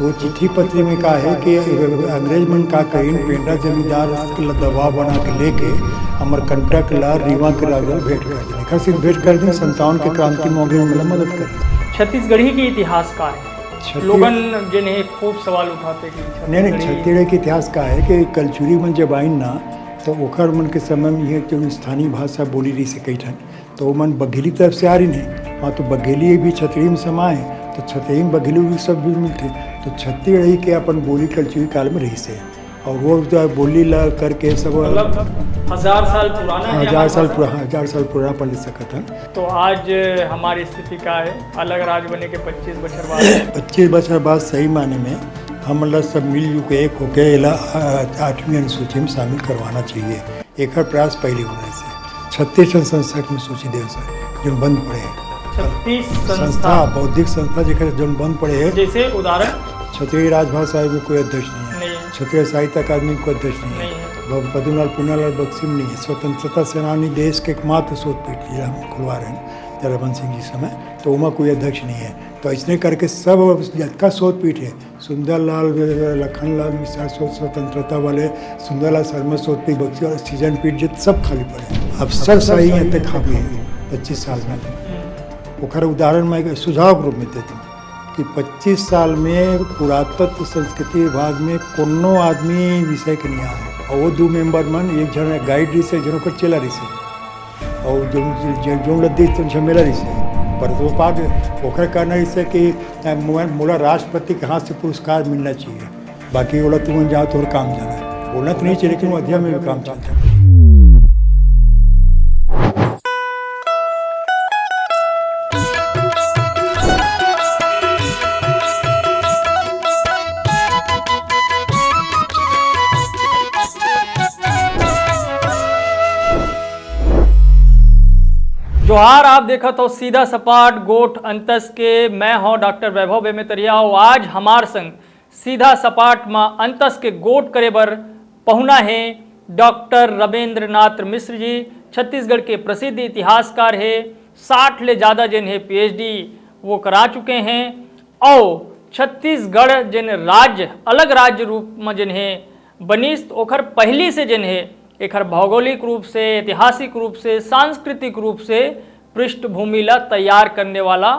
तो चिट्ठी पत्री में कहा है कि अंग्रेज मन का कहीं पेंडा जमींदार के दबाव बना के लेके अमरकंटक ला रीवा के राजा भेंट कर देने का सिर्फ भेंट कर दें 57 के क्रांति मौके में मदद कर। छत्तीसगढ़ी के इतिहास का है लोगन जिन्हें खूब सवाल उठाते कि नहीं छत्तीसगढ़ के इतिहास का है कि कलचुरी मन जब आइन ना तो ओखर मन के समय में यह जो स्थानीय भाषा बोली रही से कई ठन तो वो मन बघेली तरफ से आ रही नहीं वहाँ तो बघेली भी छतरी में समाए तो छतरी में बघेली भी सब भी मिलते तो छत्तीसगढ़ी के अपन बोली कलचुरी काल में रही से और वो जो बोली ला करके सब हजार साल पुराना 1000 साल पुराना पढ़ सकता है। तो आज हमारी स्थिति क्या है अलग राज्य बने के 25 बछर बाद 25 बछर बाद सही माने में हम लोग सब मिलजुल के एक होकर इला 8वीं अनुसूची में शामिल करवाना चाहिए। एक प्रयास पहले होने से 36 संस्था में सूची दे सर जो बंद पड़े हैं 36 संस्था बौद्धिक संस्था जो बंद पड़े हैं जैसे उदाहरण क्षत्रिय राजभाषा में कोई अध्यक्ष नहीं है क्षत्रिय साहित्य अकादमी को अध्यक्ष नहीं है पदूलाल पुन्नालाल बक्सिम नहीं है स्वतंत्रता सेनानी देश के एकमात्र शोधपीठ हम खुलवा रहे हैं जरावन सिंह जी समय तो उमा कोई अध्यक्ष नहीं है तो इसने करके सब का शोधपीठ है सुंदरलाल लखनलाल मिश्रा स्वतंत्रता वाले सुंदरलाल शर्मा शोधपीठ बक्सी और सीजन पीठ जित सब खाली पड़े अब सब सही है तक खाली है 25 साल में ओखर उदाहरण मैं सुझाव के रूप में देता हूँ कि 25 साल में पुरातत्व संस्कृति विभाग में कोनो आदमी विषय के नहीं आए और वो 2 मेंबर मन एक जन गाइड रही से जनों को चला रही से और जो लद्दी तो झमेला रही से पर वो पाग ओखर कहना इससे कि मोला राष्ट्रपति के हाथ से पुरस्कार मिलना चाहिए बाकी बोला तुम जाओ तो और काम जाना बोलना तो नहीं चाहिए लेकिन अध्याय में भी काम चलता है। जोहार आप देखा तो सीधा सपाट गोठ अंतस के मैं हूं डॉक्टर वैभव बेमेतरिया और आज हमार संग सीधा सपाट मां अंतस के गोठ करे बर पहुना है डॉक्टर रविंद्रनाथ मिश्र जी छत्तीसगढ़ के प्रसिद्ध इतिहासकार है 60 ले ज़्यादा जिन है PhD वो करा चुके हैं और छत्तीसगढ़ जिन राज्य अलग राज्य रूप में जिन है बनीस ओखर पहली से जिन है एक भौगोलिक रूप से ऐतिहासिक रूप से सांस्कृतिक रूप से पृष्ठभूमि ला तैयार करने वाला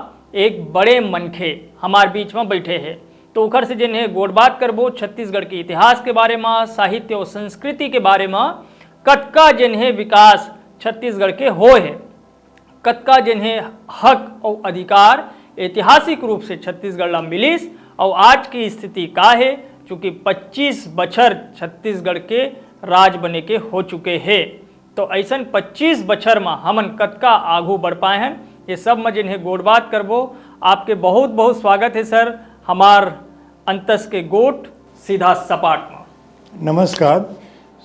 एक बड़े मनखे हमारे बीच में बैठे हैं तो उखर से जिन्हें गोड़बात करबो छत्तीसगढ़ के इतिहास के बारे में साहित्य और संस्कृति के बारे में कतका जिन्हें विकास छत्तीसगढ़ के हो है कतका जिन्हें हक और अधिकार ऐतिहासिक रूप से छत्तीसगढ़ ला मिलिस और आज की स्थिति का है चूँकि 25 बछर छत्तीसगढ़ के राज बने के हो चुके हैं तो ऐसा 25 बछर में हमन कतका आगू बढ़ पाए हैं ये सब में जिन्हें गोड़बात करबो आपके बहुत बहुत स्वागत है सर हमार अंतस के गोठ सीधा सपाट में। नमस्कार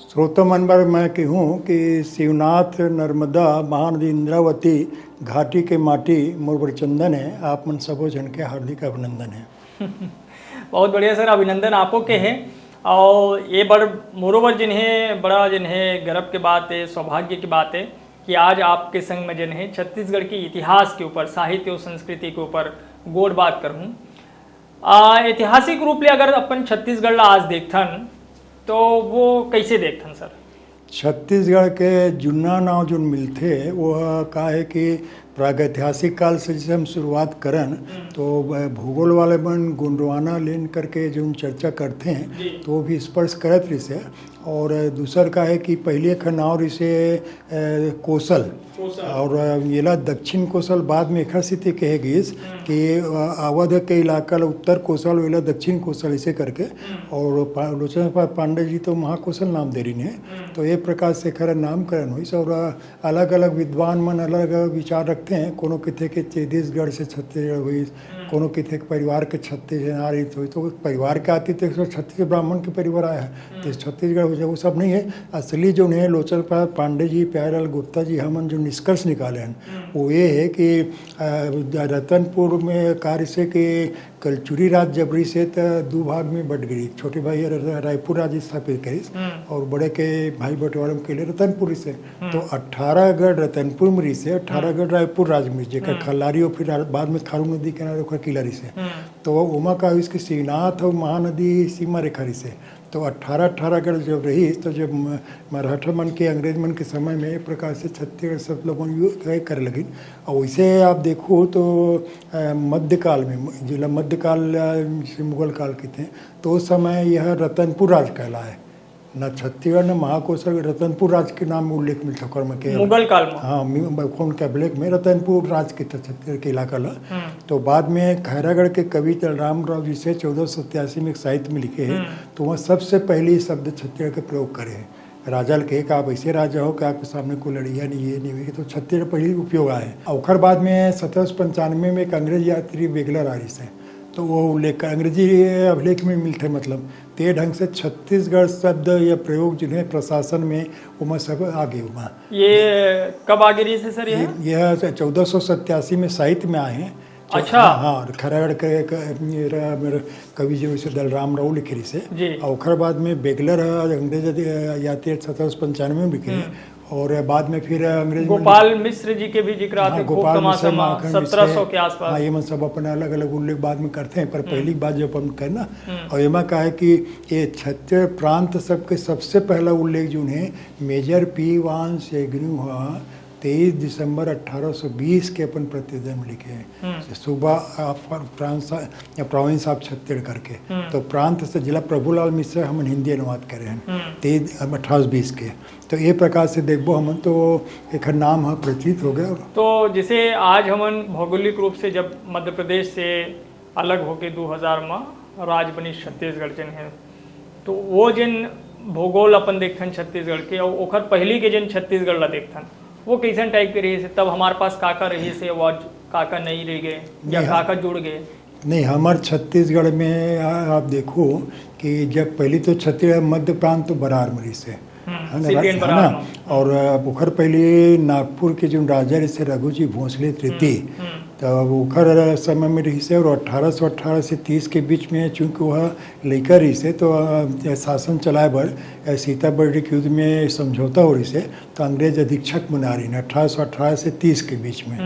श्रोता मनबर मैं कहूँ कि शिवनाथ नर्मदा महानदी इंद्रावती घाटी के माटी मोर चंदन है आप मन सबो जन के हार्दिक अभिनंदन है। बहुत बढ़िया सर अभिनंदन आपो के हैं और ये मोरोवर जिन्हें बड़ा जिन्हें गर्व की बात है सौभाग्य की बात है कि आज आपके संग में जिन्हें छत्तीसगढ़ के इतिहास के ऊपर साहित्य और संस्कृति के ऊपर गोड़ बात करूँ ऐतिहासिक रूप ले अगर अपन छत्तीसगढ़ ला आज देखथन तो वो कैसे देखथन सर? छत्तीसगढ़ के जुन्ना नाव जो मिलते वो का है कि प्रागैतिहासिक काल से जैसे हम शुरुआत करन तो भूगोल वाले मन गोंडवाना लेन करके जो चर्चा करते हैं तो वो भी स्पर्श करत रही से और दूसर का है कि पहले का नाव रिसे कौशल और येला दक्षिण कौशल बाद में एक स्थिति कहे गई कि अवध के इलाका उत्तर कौशल वेला दक्षिण कौशल ऐसे करके और लोचन पांडे जी तो महाकौशल नाम दे रही है तो एक प्रकार से खरा नामकरण हुई और अलग अलग विद्वान मन अलग अलग विचार रखते हैं कोनो किथे के छत्तीसगढ़ से छत्तीसगढ़ हुई कोनो किथे के परिवार के छत्तीसगढ़ आ रही हुई तो परिवार के आती तो छत्तीस ब्राह्मण के परिवार आया है तो छत्तीसगढ़ वो सब नहीं है असली जो है लोचन पांडे जी प्यारेलाल गुप्ता जी हमन जो निष्कर्ष निकाले हैं वो ये है कि रतनपुर में कार्य से कि कलचुरी राज जबरी से तो 2 भाग में बट गई छोटे भाई रायपुर राज्य स्थापित करी और बड़े के भाई बंटवारा के लिए रतनपुरी से तो 18 गढ़ रतनपुर में से 18 गढ़ रायपुर राज में जेकर खल्लारी और फिर बाद में खारू नदी किनारे ओकर किला रही से। तो उमा का इसकी श्रीनाथ और महानदी सीमा रेखा रही से। तो 18 गढ़ जब रही तो जब मराठा मन के अंग्रेज मन के समय में एक प्रकार से छत्तीसगढ़ सब लोगों ने कर लगी। और वैसे आप देखो तो मध्यकाल में जिला मध्यकाल से मुगल काल के थे तो उस समय यह रतनपुर राज कहला है। न छत्तीसगढ़ न महाकौशल रतनपुर राज के नाम में उल्लेख मिलता कर्म के मुगल काल में। हाँ कौन कैबलेट में रतनपुर राज के छत्तीसगढ़ के इलाका ला। तो बाद में खैरागढ़ के कवि राम राव जी से 1487 में एक साहित्य में लिखे हैं तो वह सबसे पहले शब्द छत्तीसगढ़ के प्रयोग करे हैं। राजा के कि आप ऐसे राजा हो कि आपके सामने कोई लड़िया नहीं ये नहीं हुई तो छत्तीसगढ़ पहले उपयोग आए। और बाद में 1795 में एक अंग्रेज यात्री बेगलर आरिस है तो वो उल्लेख अंग्रेजी अभिलेख में मिलते मतलब ते ढंग से छत्तीसगढ़ शब्द या प्रयोग जिन्हें प्रशासन में उमा सब आगे हुआ। ये कब आगे रही है सर? यह 1487 में साहित्य में आए हैं। अच्छा। हाँ खैरागढ़ के कवि जो इसे दलराम राव लिखे रही से। और बाद में बेगलर अंग्रेज यात्री 1795 में लिखे और बाद में फिर अंग्रेज गोपाल मिश्र जी के भी जिक्र आते हैं। गोपाल मिश्र 1700 के आसपास। हाँ ये मन सब अपना अलग अलग उल्लेख बाद में करते हैं पर पहली बात जो अपन कहना और एमा का है कि ये छत्तीसगढ़ प्रांत सबके सबसे पहला उल्लेख जो है मेजर पी वान सेगनू हुआ 23 दिसंबर 1820 के अपन प्रतिदिन लिखे हैं सुबह प्रोविंस ऑफ छत्तीसगढ़ करके। तो प्रांत से जिला प्रभुलाल मिश्र हम हिंदी अनुवाद करे हैं 1820 के। तो ये प्रकार से देखो हम तो एक नाम हाँ प्रतीत हो गया। तो जैसे आज हम भौगोलिक रूप से जब मध्य प्रदेश से अलग होके 2000 में राज्य बनी छत्तीसगढ़ जन है तो वो जिन भूगोल अपन देखथन छत्तीसगढ़ के और ओखर पहली के जिन छत्तीसगढ़ ला देखथन वो कैसन टाइप के रही से तब हमारे पास काका रही से वो काका नहीं रह गए या काका जुड़ गए? नहीं हमारे छत्तीसगढ़ में आप देखो कि जब पहली तो छत्तीसगढ़ मध्य प्रांत तो बरार मरी से है ना। और बुखर पहले नागपुर के जो राजा रहे रघु जी भोसले तृतीय तो बुखर समय में रही से और 1818 से 30 के बीच में चूँकि वह लेकर रही से तो शासन चलाए बर सीताबर्डी के युद्ध में समझौता हो रही से तो अंग्रेज अधीक्षक बना रही है 1818 से 30 के बीच में।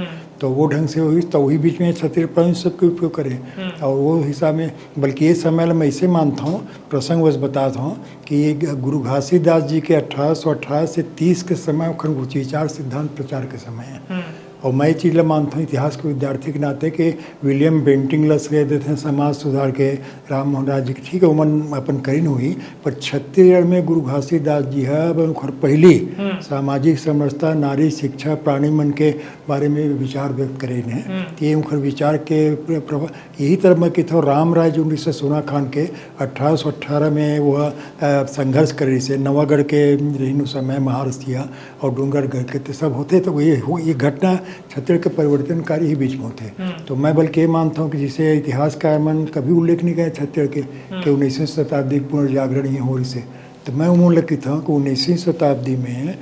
तो वो ढंग से हुई तो वही बीच में छत्तीसगढ़ प्रांत सबके उपयोग करें और वो हिसाब में बल्कि ये समय मैं ऐसे मानता हूँ प्रसंगवश बताता हूँ कि ये गुरु घासीदास जी के 1818 से 30 के समय विचार सिद्धांत प्रचार के समय है। और मैं चीज़ मानता हूँ इतिहास के विद्यार्थी के नाते कि विलियम बेंटिंग लस गए थे समाज सुधार के राम मोहन राय जी ठीक है उमन अपन करीन हुई पर छत्तीसगढ़ में गुरु घासीदास जी है पहली सामाजिक समरसता नारी शिक्षा प्राणी मन के बारे में विचार व्यक्त करे हैं। ये उनकर विचार के यही तरह मैं कहता हूँ राम राय जो उन्नीस सोना खान के 1818 में वह संघर्ष करे से नवागढ़ के रहनु समय महारसिया और डूंगरगढ़ के सब होते तो ये घटना छत्तीसगढ़ के परिवर्तनकारी ही बीच में होते हैं। तो मैं बल्कि ये मानता हूँ कि जिसे इतिहासकार मन कभी उल्लेख नहीं किया छत्तीसगढ़ के कि 19वीं शताब्दी पुनर्जागरण ही हो से। तो मैं उम्मीद लिखता हूँ कि 19वीं शताब्दी में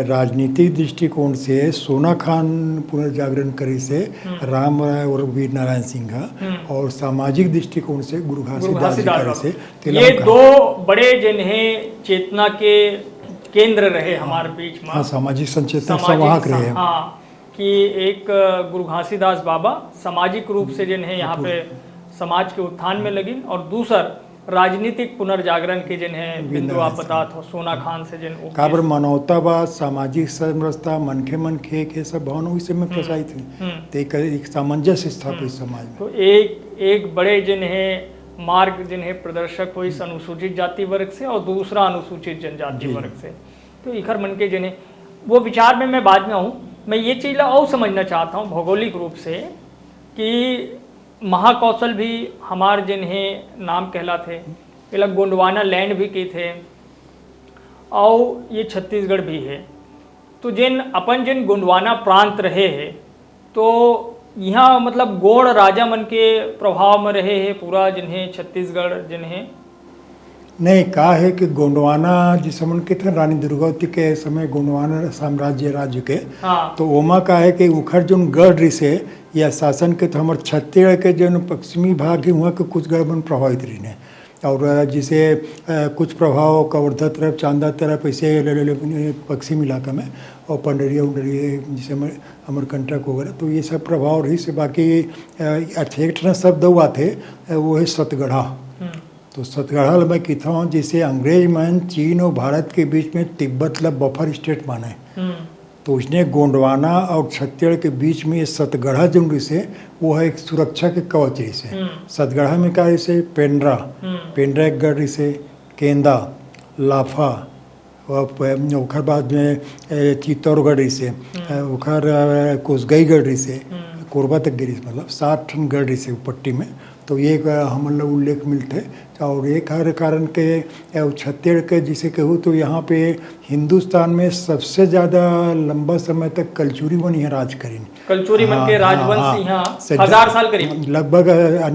राजनीतिक दृष्टिकोण से सोना खान पुनर्जागरण करे से राम राय और वीर नारायण सिंह और सामाजिक दृष्टिकोण से गुरु घासीदास जी करे से ये दो बड़े जिन्हें चेतना के केंद्र रहे हमारे बीच में। हाँ सामाजिक संचेतना संवाहक रहे हैं। हाँ कि एक गुरु घासीदास बाबा सामाजिक रूप से जिन्हें यहाँ पे समाज के उत्थान में लगी और दूसर राजनीतिक पुनर्जागरण के जिन्हें बिंदु आप बता हो सोना खान से जिन काबर मानवतावाद सामाजिक समरसता मनखे मन खे के सब भावना इस में प्रसारित है तो एक सामंजस्य स्थापित समाज में। तो एक बड़े जिन्हें मार्ग जिन्हें प्रदर्शक हो इस अनुसूचित जाति वर्ग से और दूसरा अनुसूचित जनजाति वर्ग से तो इखर मन के जिन्हें वो विचार में मैं बाद में हूँ। मैं ये चीज़ और समझना चाहता हूँ भौगोलिक रूप से कि महाकौशल भी हमारे जिन्हें नाम कहलाते ये लोग गोंडवाना लैंड भी की थे और ये छत्तीसगढ़ भी है। तो जिन गोंडवाना प्रांत रहे हैं तो यहाँ मतलब गोंड राजा मन के प्रभाव में रहे हैं पूरा जिन्हें छत्तीसगढ़ जिन्हें नहीं कहा है कि गोंडवाना जिस समय के थे रानी दुर्गावती के समय गोंडवाना साम्राज्य राज्य के तो ओमा का है कि उखर जो गढ़ से या शासन के तो हमारे छत्तीसगढ़ के जो पश्चिमी भाग है वहाँ के कुछ गढ़ मन प्रभावित रही और जिसे कुछ प्रभाव कवर्धा तरफ चांदा तरफ ऐसे पश्चिम इलाका में और पंडरिया उंडरिया जिसे अमरकंटक वगैरह, तो ये सब प्रभाव रही से। बाकी अठेठ शब्द हुआ थे वो है सतगढ़ा। तो सतगढ़ा मैं कहता हूँ जिसे अंग्रेज मन चीन और भारत के बीच में तिब्बत बफर स्टेट माने, तो उसने गोंडवाना और छत्तीसगढ़ के बीच में ये सतगढ़ा जो रिसे वो है एक सुरक्षा के कवच रिसे। सतगढ़ा में क्या रिसे पेंड्रा, पेंड्रा एक गढ़ रिसे, केंदा, लाफा, और बाद में चित्तौड़गढ़ रिसे, कोसगई गढ़ रिसे, कोरबा तक गिरी, मतलब 7 ठन गढ़ रिसे पट्टी में। तो ये हम लोग उल्लेख मिलते और एक हर कारण के छत्तीसगढ़ के जिसे कहूँ तो यहाँ पे हिंदुस्तान में सबसे ज़्यादा लंबा समय तक कलचुरी मन यहाँ राज करीन। कलचुरी मन के राजवंश यहाँ 1000 साल करीब लगभग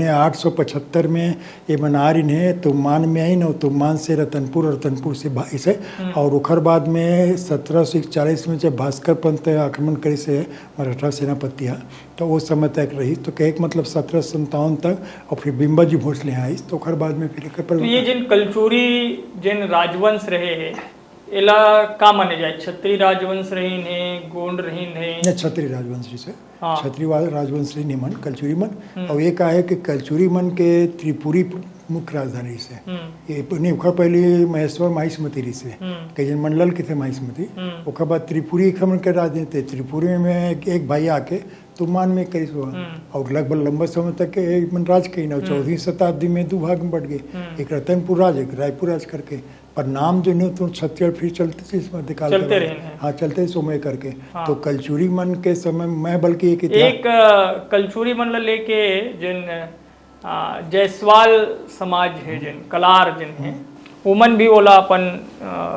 875 में ये मनारिन है तुमान में आई न, तुमान से रतनपुर, रतनपुर से इसे, और उखर बाद में 1741 में जब भास्कर पंत आक्रमण करे से मराठा सेनापति तो वो समय तक रही। तो कहे मतलब 1757 तक, और फिर बिम्बा जी भोसले आई तो उखर बाद में फिर तो ये जिन कलचुरी जिन राजवंश रहे हैं एला का माने जाए, क्षत्रिय राजवंश रहीन है, गोंड रहीन है? क्षत्रिय राजवंश से क्षत्रिय राजवंश से निमन कलचुरी मन। और ये कहा है कि कलचुरी मन के त्रिपुरी मुख्य राजधानी से ये नहीं उखर पहले महेश्वर माहिष्मती रही से कई जन मंडल के थे माहिष्मती, उखर बाद त्रिपुरी खमन के राजधानी थे। त्रिपुरी में एक भाई आके तुमान में कई हुआ और लगभग लंबा समय तक एक मन राज कही ना। 14वीं शताब्दी में 2 भाग में बढ़ गए, एक रतनपुर राज, एक रायपुर राज करके। पर नाम जो नहीं तो छत्तीसगढ़ फिर चलते चलते रहे, हाँ चलते सोमय करके। तो कलचुरी मन के समय मैं बल्कि एक कलचुरी मन लेके जिन जायसवाल समाज है जिन कलार जिन है उमन भी ओला अपन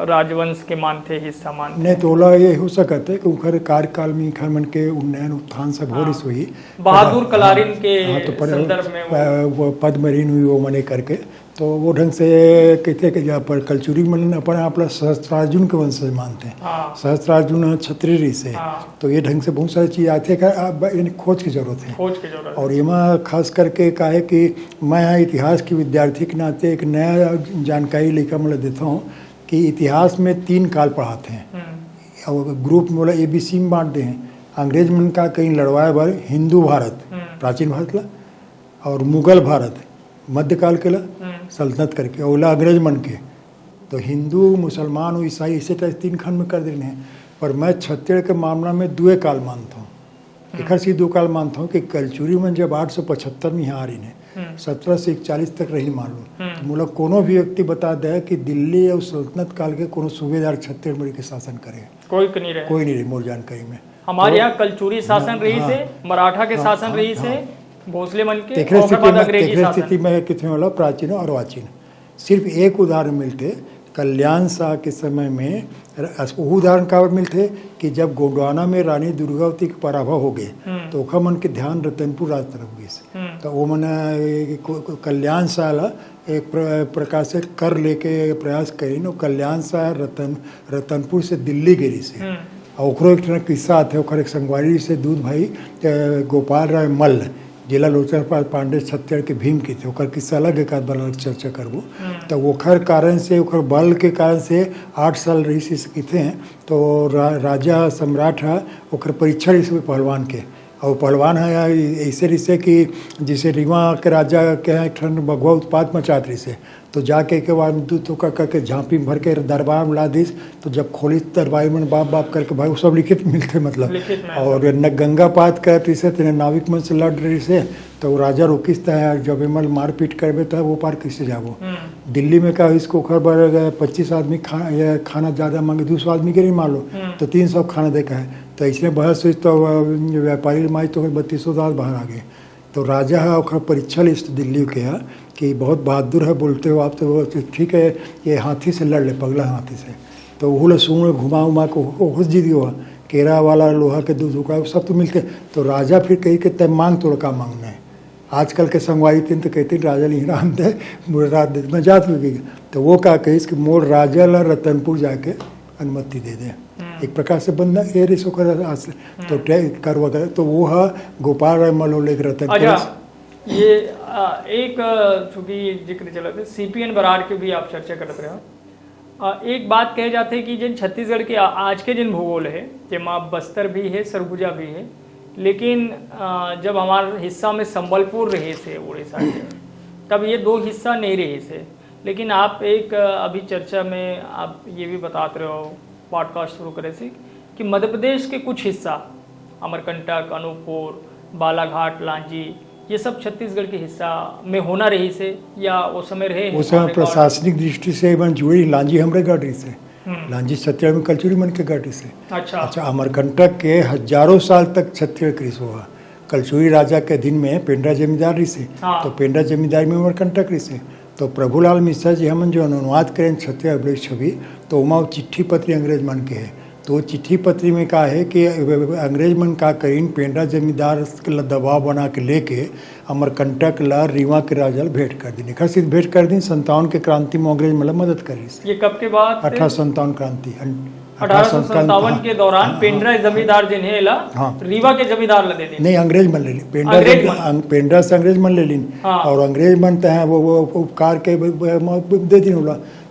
राजवंश के मानते हिस्सा मानते नहीं तो ओला ये हो सकता है कि उखर कार्यकाल में खर मन के उन्नयन उत्थान सब हो रही हुई बहादुर कलारिन के तो संदर्भ में वो पद्मरीन हुई वो मने करके। तो वो ढंग से कहते कि जहाँ पर कलचुरी मन अपन अपना सहस्त्रार्जुन के वंशज मानते हैं। सहस्त्रार्जुन क्षत्रिय से तो ये ढंग से बहुत सारी चीज़ आते हैं, खोज की जरूरत है। और ये खास करके कहा है कि मैं यहाँ इतिहास की विद्यार्थी के नाते एक नया जानकारी लेकर मतलब देता हूँ कि इतिहास में 3 काल पढ़ाते हैं और ग्रुप में ABC में बांटते हैं। अंग्रेज मन का कहीं लड़वाए बार हिंदू भारत प्राचीन भारत ला, और मुगल भारत मध्यकाल के ला सल्तनत करके, ओला अंग्रेज मन के। तो हिंदू मुसलमान और ईसाई इसे 3 खंड में कर देने हैं। पर मैं छत्तीसगढ़ के मामला में 2 काल मानता हूँ, एक सी 2 काल मानता हूँ कि कलचुरी में जब 875 में यहाँ आ रही है 1741 तक रही मान लो, तो मतलब कोनो भी व्यक्ति बता दे कि दिल्ली और सल्तनत काल के कोनो सूबेदार छत्तीसगढ़ के शासन करे, कोई नहीं रहे मोर जानकारी में। हमारे यहाँ कलचुरी शासन रही से, मराठा के शासन रही से, भोसले मन के स्थिति में कितने वाला प्राचीन और अर्वाचीन। सिर्फ एक उदाहरण मिलते कल्याण शाह के समय में, उदाहरण का मिलते कि जब गोंडवाना में रानी दुर्गावती के पराभव हो गए तो ओखा मन के ध्यान रतनपुर राज तरफ गए। तो वो मन कल्याण शाह एक प्रकार से कर लेके प्रयास करी न, कल्याण शाह रतनपुर से दिल्ली गिरी से। और एक किस्सा आते एक संगवारी से दूध भाई गोपाल राय मल्ल जिला लोचर पांडे छत्तीसगढ़ के भीम की थे, ओकर किस्सा अलग एक आध बार अलग चर्चा करबो। तो ओखर कारण से ओखर बल के कारण से 8 साल रही से थे। तो राजा सम्राट है ओखर परीक्षा रही पहलवान के, और पहलवान है ऐसे रिसे कि जिसे रीवा के राजा के यहाँ ठंड बगुआ उत्पात मचात रही से। तो जाके के बाद दूध तो करके झांपी भर के दरबार में ला दीस। तो जब खोली दरबार में बाप करके भाई वो सब लिखित मिलते मतलब। और न गंगा पात करते से न नाविक मन से लड़ रही से। तो राजा रोकिस है जब एमल मारपीट करबे तो वो पार कैसे जाबो। दिल्ली में का इसको खबर 25 आदमी खाना ज़्यादा मांगे, 200 आदमी के नहीं मान लो तो 300 खाना देखा है। तो इसलिए बहस हुई तो व्यापारी माई तो 3200 दाल बाहर आ गए। तो राजा है और परीक्षा लिस्ट दिल्ली के है कि बहुत बहादुर है बोलते हो आप, तो ठीक है ये हाथी से लड़ ले, पगला हाथी से। तो वो सूँ घुमा उमा को खुश जी दियो केरा वाला लोहा के दूध उका सब तो मिलते। तो राजा फिर कही कि तय मांग तोड़ का मांगना है। आजकल के संगवारी तीन तो कहते राजा नहीं राम दे रात दे मैं जात हुई। तो वो क्या कही कि मोर राजा ला रतनपुर जाके अनुमति दे दे, एक प्रकार से बंदा ए रिसो कर तो कर वगैरह। तो वो है गोपाल राय मल्ल रतनपुर ये एक चूंकि जिक्र चला था सीपीएन बरार के भी आप चर्चा करते रहे। एक बात कहे जाते हैं कि जिन छत्तीसगढ़ के आज के जिन भूगोल है जेमा बस्तर भी है सरगुजा भी है, लेकिन जब हमारे हिस्सा में संबलपुर रहे थे उड़ीसा के, तब ये दो हिस्सा नहीं रहे थे। लेकिन आप एक अभी चर्चा में आप ये भी बताते रहे हो पॉडकास्ट शुरू करे थे कि मध्य प्रदेश के कुछ हिस्सा अमरकंटक, अनूपपुर, बालाघाट, लांजी, ये सब छत्तीसगढ़ के हिस्सा में होना रही से या वो समय रहे? वो समय प्रशासनिक दृष्टि से मन जुड़ी लांजी हमरे गाड़ी से, लांजी छत्तीसगढ़ में कलचुरी मन के गाड़ी से। अच्छा, अमरकंटक के हजारों साल तक छत्तीसगढ़ कृषि हुआ। कलचुरी राजा के दिन में पेंड्रा जमींदारी से, तो पेंड्रा जमींदारी में अमरकंटक से। तो प्रभुलाल मिश्रा जी हमन जो अनुवाद करें छत्तीसगढ़ छवि, तो वहाँ चिट्ठी पत्री अंग्रेज मन के है। तो चिट्ठी पत्री में कहा है कि अंग्रेज मन का करीन पेंड्रा जमींदार दबाव बना के लेके अमरकंटक ला रीवा के राजा भेंट कर दी। सिर्फ भेंट कर दी। 57 के क्रांति में अंग्रेज मतलब मदद करी। ये कब के बाद? 1857 क्रांति। 1857 के दौरान पेंड्रा जमींदार जिन्हें ला रीवा के जमींदार ला दे दी। नहीं, अंग्रेज मन ले ली। पेंड्रा से अंग्रेज मन ले ली। और अंग्रेज मन है वो उपकार के दे दी।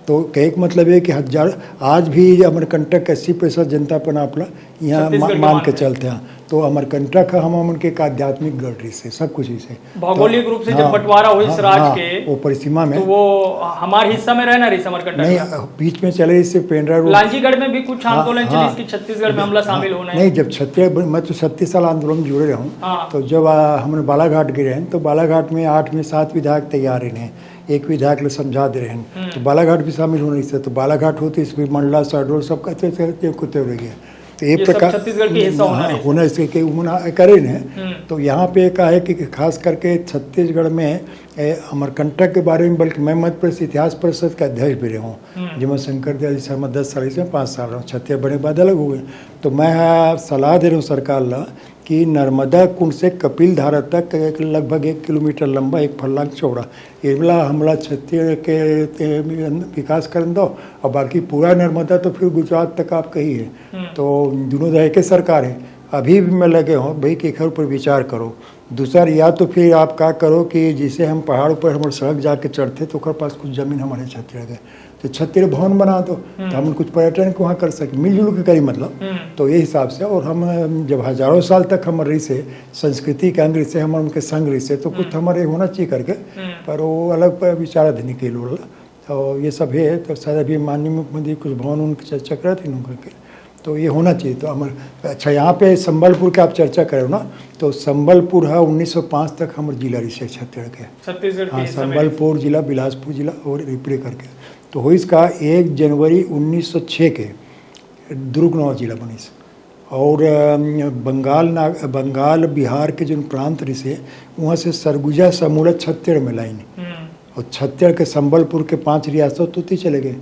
तो कहे का मतलब है कि हजार आज भी अमरकंटक 80% जनता अपन अपना यहाँ मान के चलते हैं। तो अमरकंटक हम के आध्यात्मिक गढ़ से सब कुछ से भौगोलिक रूप से जब बंटवारा हुई इस राज्य के वो परिसीमा में, तो वो हमारे हिस्सा में रहना रही अमरकंटक नहीं, बीच में चले इससे पेंड्रा लांजीगढ़ में भी कुछ आंदोलन चली इसकी छत्तीसगढ़ में हमला शामिल होना है। नहीं, जब छत्तीसगढ़ मैं तो 36 साल आंदोलन में जुड़े रहूँ। तो जब हमने बालाघाट गिरे हैं तो बालाघाट में 8 में 7 विधायक तैयार हैं, एक विधायक ले समझा दे रहे हैं। तो बालाघाट भी शामिल होने से, तो बालाघाट होते इसमें मंडला शहडोल सब कहते थे कुत्ते रह गए। तो एक प्रकार छत्तीसगढ़ के हिस्सा होना इसके करे न। तो यहाँ पे कहा है कि खास करके छत्तीसगढ़ में अमरकंटक के बारे में, बल्कि मैं मध्य प्रदेश इतिहास परिषद का अध्यक्ष भी रहा हूँ, जिसमें शंकर दयाल शर्मा 10 साल से 5 साल रहा हूँ। छत्तीसगढ़ बड़े बाद अलग हो गए। तो मैं सलाह दे रहा हूँ सरकार ला कि नर्मदा कुंड से कपिल धारा तक लगभग 1 किलोमीटर लंबा, 1 फरलांग चौड़ा ये वाला हमला छत्तीसगढ़ के विकास कर दो, और बाकी पूरा नर्मदा तो फिर गुजरात तक आप कही है। तो दोनों तरह के सरकार है। अभी भी मैं लगे हूँ भाई कि एक पर विचार करो। दूसरा, या तो फिर आप क्या करो कि जिसे हम पहाड़ पर हमारे सड़क जाके चढ़ते तो ओकर पास कुछ जमीन हमारे छत्तीसगढ़ के, तो छत्तीसगढ़ भवन बना दो, तो हम कुछ पर्यटन को वहाँ कर सके, मिलजुल के करी मतलब। तो ये हिसाब से, और हम जब हजारों साल तक हमारे रही से संस्कृति के अंग रही से, हमारे उनके संग रही से, तो कुछ हमारे होना चाहिए करके। पर वो अलग विचार देने के लिए, और ये सब है। तो शायद अभी माननीय मुख्यमंत्री कुछ भवन उनकी चर्चा कर रहे थे उनके, तो ये होना चाहिए। तो अच्छा, यहाँ पे संबलपुर के आप चर्चा करो ना, तो संबलपुर है 1905 तक हमारे जिला रही छत्तीसगढ़ के, छत्तीसगढ़ हाँ, संबलपुर जिला, बिलासपुर जिला और रिपड़े करके। तो हो इसका 1 जनवरी 1906 के दुर्गनौ जिला बनी। और बंगाल बिहार के जो प्रांत रही से, वहाँ से सरगुजा समूला छत्तीसगढ़ में लाइन, और छत्तीसगढ़ के संबलपुर के 5 रियासत होती चले गए।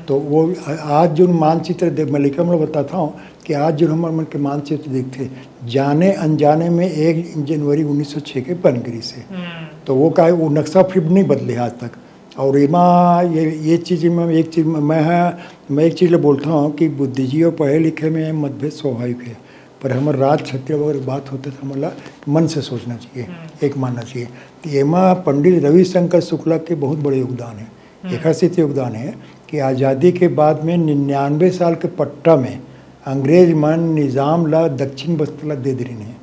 तो वो आज जो मानचित्र देख, मैं लिखा मैं बताता हूँ कि आज जो हमारे मन के मानचित्र देखते जाने अनजाने में 1 जनवरी 1906 के बनगिरी से, तो वो का वो नक्शा फिर नहीं बदले आज तक। और ये चीज़ में मैं एक चीज़ बोलता हूँ कि बुद्धिजीवी और पढ़े लिखे में मतभेद स्वाभाविक है, पर हमारे राज छत्तीसगढ़ अगर बात होते तो हमारा मन से सोचना चाहिए, एक मानना चाहिए। तो एमा पंडित रविशंकर शुक्ला के बहुत बड़े योगदान है। एक ऐसे योगदान है कि आज़ादी के बाद में 99 साल के पट्टा में अंग्रेज मन निज़ाम ला दक्षिण बस्तर ला दे रही है।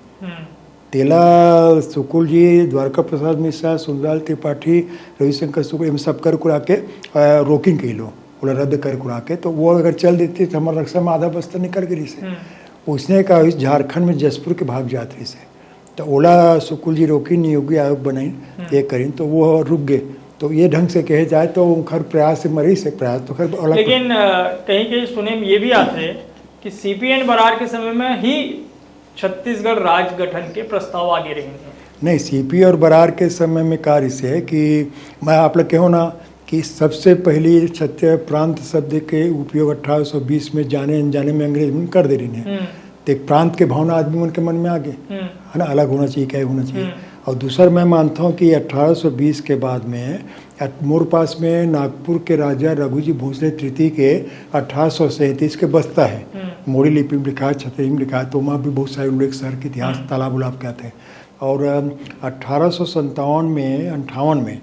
तेला सुकुल जी, द्वारका प्रसाद मिश्रा, सुंदरलाल त्रिपाठी, रविशंकर शुक्ल, इन सब कर कुरा के रोकिन के लो बोला रद्द कर कुरा के, तो वो अगर चल देती तो हमारा रक्षा में आधा बस्तर निकल गई से। उसने कहा इस झारखंड में जसपुर के भाग जाते से, तो ओला सुकुल जी रोकी, नियोगी आयोग बनाई, ये करी, तो वो रुक गए। तो ये ढंग से कहे जाए तो खैर प्रयास से मरी से प्रयास तो खैर अलग। लेकिन कहीं कहीं सुने में ये भी आते हैं कि सीपीएन बरार के समय में ही छत्तीसगढ़ राज्य गठन के प्रस्ताव आगे रहे हैं। नहीं, सीपी और बरार के समय में कार्य से है कि मैं आप लोग कहो ना कि सबसे पहली छत्तीसगढ़ प्रांत शब्द के उपयोग 1820 में जाने अनजाने में अंग्रेज में कर दे रही है। तो एक प्रांत के भावना आदमी उनके मन में आ गए, है ना, अलग होना चाहिए, क्या होना चाहिए। और दूसरा मैं मानता हूँ कि 1820 के बाद में मोर पास में नागपुर के राजा रघुजी भोसले तृतीय के 1837 के बस्ता है, मोड़ी लिपि में लिखा है, छतरी में लिखा है, तो वहाँ भी बहुत सारे उल्लेख शहर के इतिहास तालाब उलाब कहते हैं। और 1857 में 58 में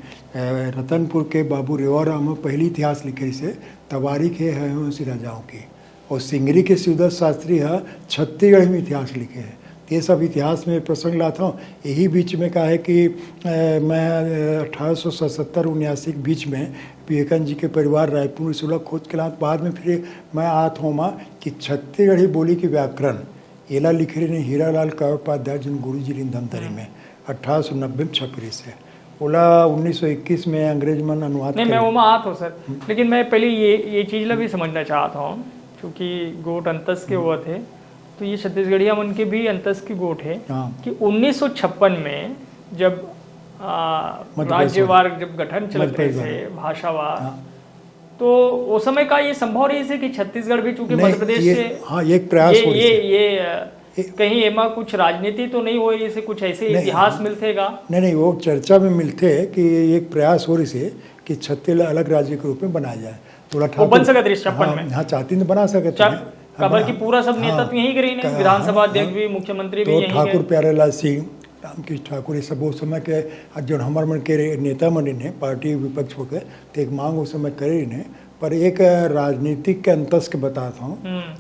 रतनपुर के बाबू रेवाराम पहली इतिहास लिखे से तवारीख है उसी राजाओं की, और सिंगरी के शिवदत्त शास्त्री है छत्तीसगढ़ में इतिहास लिखे हैं। ये सब इतिहास में प्रसंग लाता हूँ। यही बीच में कहा है कि मैं 1877-79 के बीच में विवेकानंद जी के परिवार रायपुर सुलभ खोज के बाद में फिर मैं आता हूँ माँ कि छत्तीसगढ़ी बोली की व्याकरण एला लिखे रहे हीरालाल काव्योपाध्याय जिन गुरु जी धमतरी में 1890 में छपरी से ओला 1921 में अंग्रेज मन अनुवाद नहीं, मैं वो आत हूँ सर, लेकिन मैं पहले ये चीज़ ला भी समझना चाहता हूँ, क्योंकि गोट अंतस के हुआ थे तो ये छत्तीसगढ़िया मन के भी अंतस की गोट है कि 1956 में जब राज्यवार जब गठन चल रहे थे भाषावार, तो उस समय का ये संभव रही है कि छत्तीसगढ़ भी चूंकि मध्य प्रदेश से हाँ एक प्रयास ये कहीं एमा कुछ राजनीति तो नहीं हुई, इसे कुछ ऐसे इतिहास मिलतेगा? नहीं, वो चर्चा में मिलते हैं कि एक प्रयास हो रही है कि छत्तीसगढ़ अलग राज्य के रूप में बनाया जाए। थोड़ा बन सकते 56 में, हाँ चाहती तो बना सकते हैं, खबर की पूरा सब नेता तो यही करी ने, विधानसभा अध्यक्ष भी, मुख्यमंत्री भी यही ठाकुर प्यारेलाल सिंह, रामकृष्ण ठाकुर, ये सब उस समय के जो हमार मन के नेता मन ने पार्टी विपक्ष होकर तो एक मांग उस समय करे इन्हें, पर एक राजनीतिक के अंतस के बताता हूँ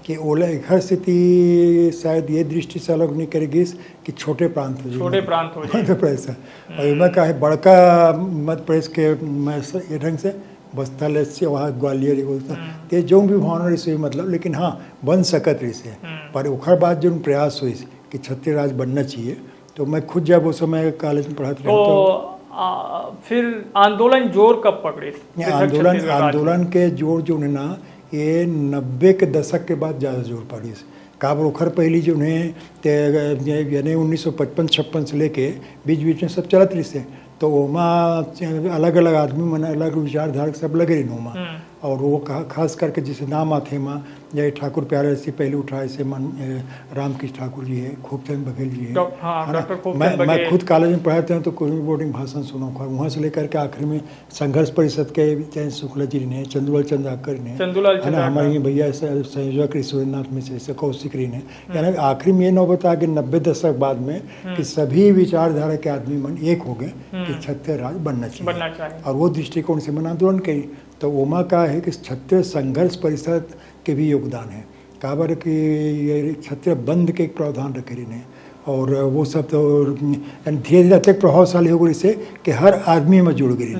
कि ओला एक हर स्थिति शायद ये दृष्टि से अलग नहीं करेगी कि छोटे प्रांत हो जाए मध्य प्रदेश और इनमें का है बड़का मध्य प्रदेश के ये ढंग से बस्ता से वहाँ ग्वालियर ये जो भी भावना रही से मतलब, लेकिन हाँ बन सकत रही से, पर ओखर बाद जो प्रयास हुई कि छत्तीसगढ़ राज्य बनना चाहिए, तो मैं खुद जब उस समय कॉलेज में पढ़ाते तो फिर आंदोलन जोर कब पकड़े? आंदोलन के जोर जो है ना ये 90 के दशक के बाद ज़्यादा जोर पड़ी। काबर ओखर पहली जो है यानी 1955-56 से लेके बीच में सब चलत रही से, तो ओमा अलग अलग आदमी मन अलग विचारधारा सब लगे रही ओमा, और वो खास करके जिसे नाम आते माँ जय ठाकुर प्यारे से पहले उठाए से मन रामकृष्ण ठाकुर जी है, खूबचंद बघेल जी है। मैं खुद कॉलेज में पढ़ाते हैं तो कोई बोर्डिंग भाषण सुना वहाँ से लेकर के आखिर में संघर्ष परिषद के जैन शुक्ला जी ने, चंदूलाल चंद्राकर ने, है ना, हमारे भैया संयोजक सुरेंद्रनाथ मिश्र से, कौशिक ने, यानी आखिर में ये नौबत आ गई 90 दशक बाद में कि सभी विचारधारा के आदमी मन एक हो गए कि छत्तीसगढ़ राज्य बनना चाहिए, और वो दृष्टिकोण से मन आंदोलन करी। तो ओमा का है कि छत्तीसगढ़ संघर्ष परिषद के भी योगदान है, काबर कि ये छत्तीसगढ़ बंद के एक प्रावधान रखे ने, और वो सब तो धीरे धीरे तक प्रभावशाली हो गई इससे कि हर आदमी में जुड़ गई,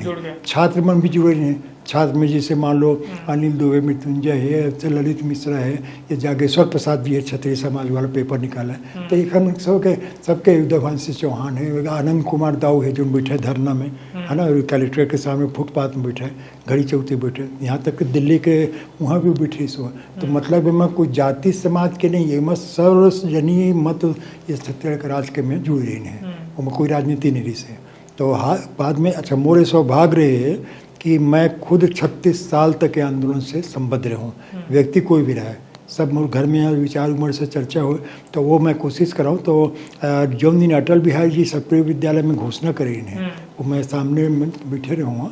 छात्र मन भी जुड़े हैं। छात्र में जैसे मान लो अनिल दुबे, मृत्युंजय है, ललित मिश्रा है, ये जागेश्वर प्रसाद भी है, क्षत्रिय समाज वाला पेपर निकाला है, तो एक हम सबके देवांशी चौहान है, आनंद कुमार दाऊ है जो बैठे धरना में, है ना, कलेक्ट्रेट के सामने फुटपाथ में बैठे, घड़ी चौथी बैठे, यहाँ तक कि दिल्ली के वहाँ भी बैठे सो। तो मतलब मैं कोई जाति समाज के नहीं, ये मत सर्वजनीय मत इस छत्तीसगढ़ के राज के में जुड़ रही है, वो कोई राजनीति नहीं रही से। तो हाँ बाद में अच्छा मोरे सौभाग्य रहे कि मैं खुद 36 साल तक के आंदोलन से संबद्ध रहूँ, व्यक्ति कोई भी रहा है, सब घर में विचार उम्र से चर्चा हो, तो वो मैं कोशिश कराऊँ। तो जो दिन अटल बिहारी जी सप्रिय विद्यालय में घोषणा करी इन्हें, वो मैं सामने बैठे रहूँगा,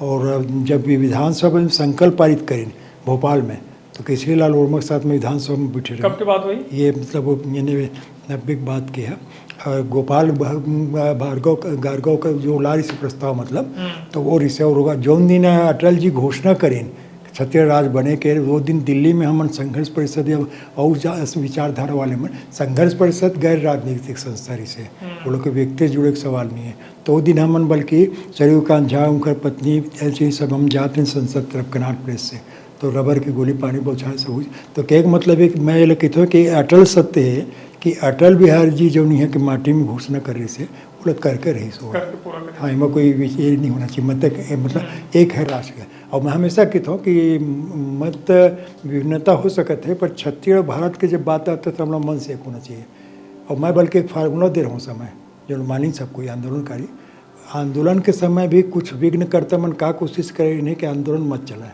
और जब विधानसभा में संकल्प पारित करें भोपाल में, तो केसरी लाल वर्मा के साथ में विधानसभा में बैठे रहे। कब की बात हुई ये? मतलब मैंने 90 की बात की है, गोपाल भार्गव का जो लारी से प्रस्ताव मतलब, तो वो रिसेवर होगा जौन दिन अटल जी घोषणा करें छत्तीसगढ़ राज्य बने के, वो दिन दिल्ली में हम संघर्ष परिषद या और विचारधारा वाले में, संघर्ष परिषद गैर राजनीतिक संस्था से, वो लोग के व्यक्ति जुड़े के सवाल नहीं है। तो वो दिन हमन बल्कि सरयूकांत झा उनकर पत्नी ऐसे सब हम जाते हैं संसद तरफ कनाट प्रेस से, तो रबर की गोली पानी बौछाए से हुई। तो कह का मतलब है कि मैं ये कहता हूँ कि अटल सत्य है कि अटल बिहारी जी जो नहीं है कि माटी में घोषणा कर रही से वो लोग करके रही सो। हाँ, इनमें कोई ये नहीं होना चाहिए, मतलब एक है राष्ट्र। और मैं हमेशा कहता हूँ कि मत विभिन्नता हो सकते है, पर छत्तीसगढ़ भारत के जब बात आता है तो हम लोग मन से एक होना चाहिए। और मैं बल्कि एक फार्मूला दे रहा हूँ समय जो मानी सब कोई आंदोलनकारी, आंदोलन के समय भी कुछ विघ्न करता मन का कोशिश करे इन्हें कि आंदोलन मत चलाए,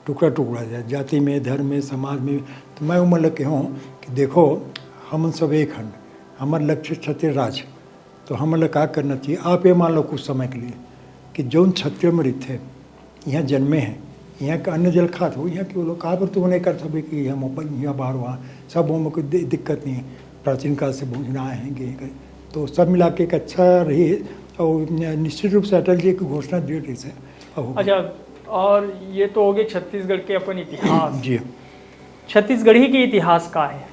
टुकड़ा टुकड़ा जाए, जाति में, धर्म में, समाज में। तो मैं उम्र लग के हूँ कि देखो हम सब एक हन, हमारा लक्ष्य छत्तीसगढ़ राज्य, तो हम लोग क्या करना चाहिए। आप ये मान लो कुछ समय के लिए कि जो छत्तीसगढ़ में रहते यहाँ जन्मे हैं, यहाँ का अन्न जल खात हो, यहाँ के वो लोग कहाँ पर तो नहीं कर सकते कि हम यहाँ बाहर वहाँ सब हो, कोई दिक्कत नहीं है, प्राचीन काल से भोजना आए हैं। तो सब मिला के एक अच्छा रही और निश्चित रूप से अटल जी की घोषणा दे रही से। अच्छा, और ये तो हो गए छत्तीसगढ़ के अपन इतिहास। जी, छत्तीसगढ़ी के इतिहास का है,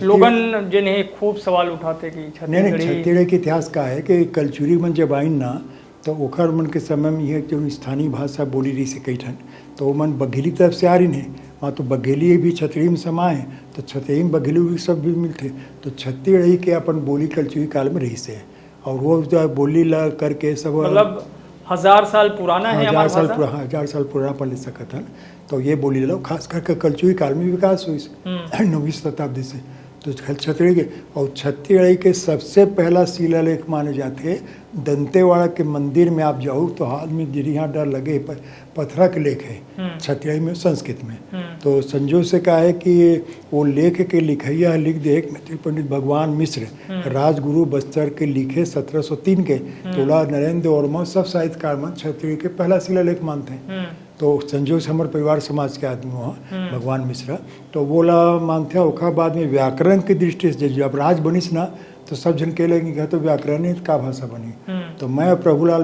लोगन जिन्हें खूब सवाल उठाते कि नहीं छत्तीसगढ़ के इतिहास का है कि कलचुरी मन जब आइन ना तो ओखर मन के समय में यह जो स्थानीय भाषा बोली रही से कई ठन तो वो मन बघेली तरफ से आ रही है वहाँ तो बघेली भी छतरी में समाए तो छतरी में बघेली भी सब भी मिलते तो छत्तीसगढ़ी के अपन बोली कलचुरी काल में रही से और वो जो बोली ला करके सब मतलब 1000 साल पुराना है, 1000 साल पुराना पढ़ सकत हन। तो ये बोली लो खास करके कलचुरी काल में विकास हुई 9वीं शताब्दी से। तो छत्तीसगढ़ के और छत्तीसगढ़ के सबसे पहला शिलालेख माने जाते दंतेवाड़ा के मंदिर में आप जाओ तो हाथ में यहाँ डर लगे पत्थरा के लेख है छत्तीसगढ़ में संस्कृत में। तो संजोग से कहा है कि वो लेख के लिखैया लिख दे मैथिली पंडित भगवान मिश्र राजगुरु बस्तर के लिखे 1703 के तोला नरेंद्र वर्मा सब साहित्यकार में छत्तीसगढ़ के पहला शिलालेख मानते हैं। तो संजोग से हमारे परिवार समाज के आदमी वहाँ भगवान मिश्रा तो बोला मानते हैं ओखा बाद में व्याकरण की दृष्टि से जब राज बनिस ना तो सब जन कह लगे कि तो व्याकरण का भाषा बनी। तो मैं प्रभुलाल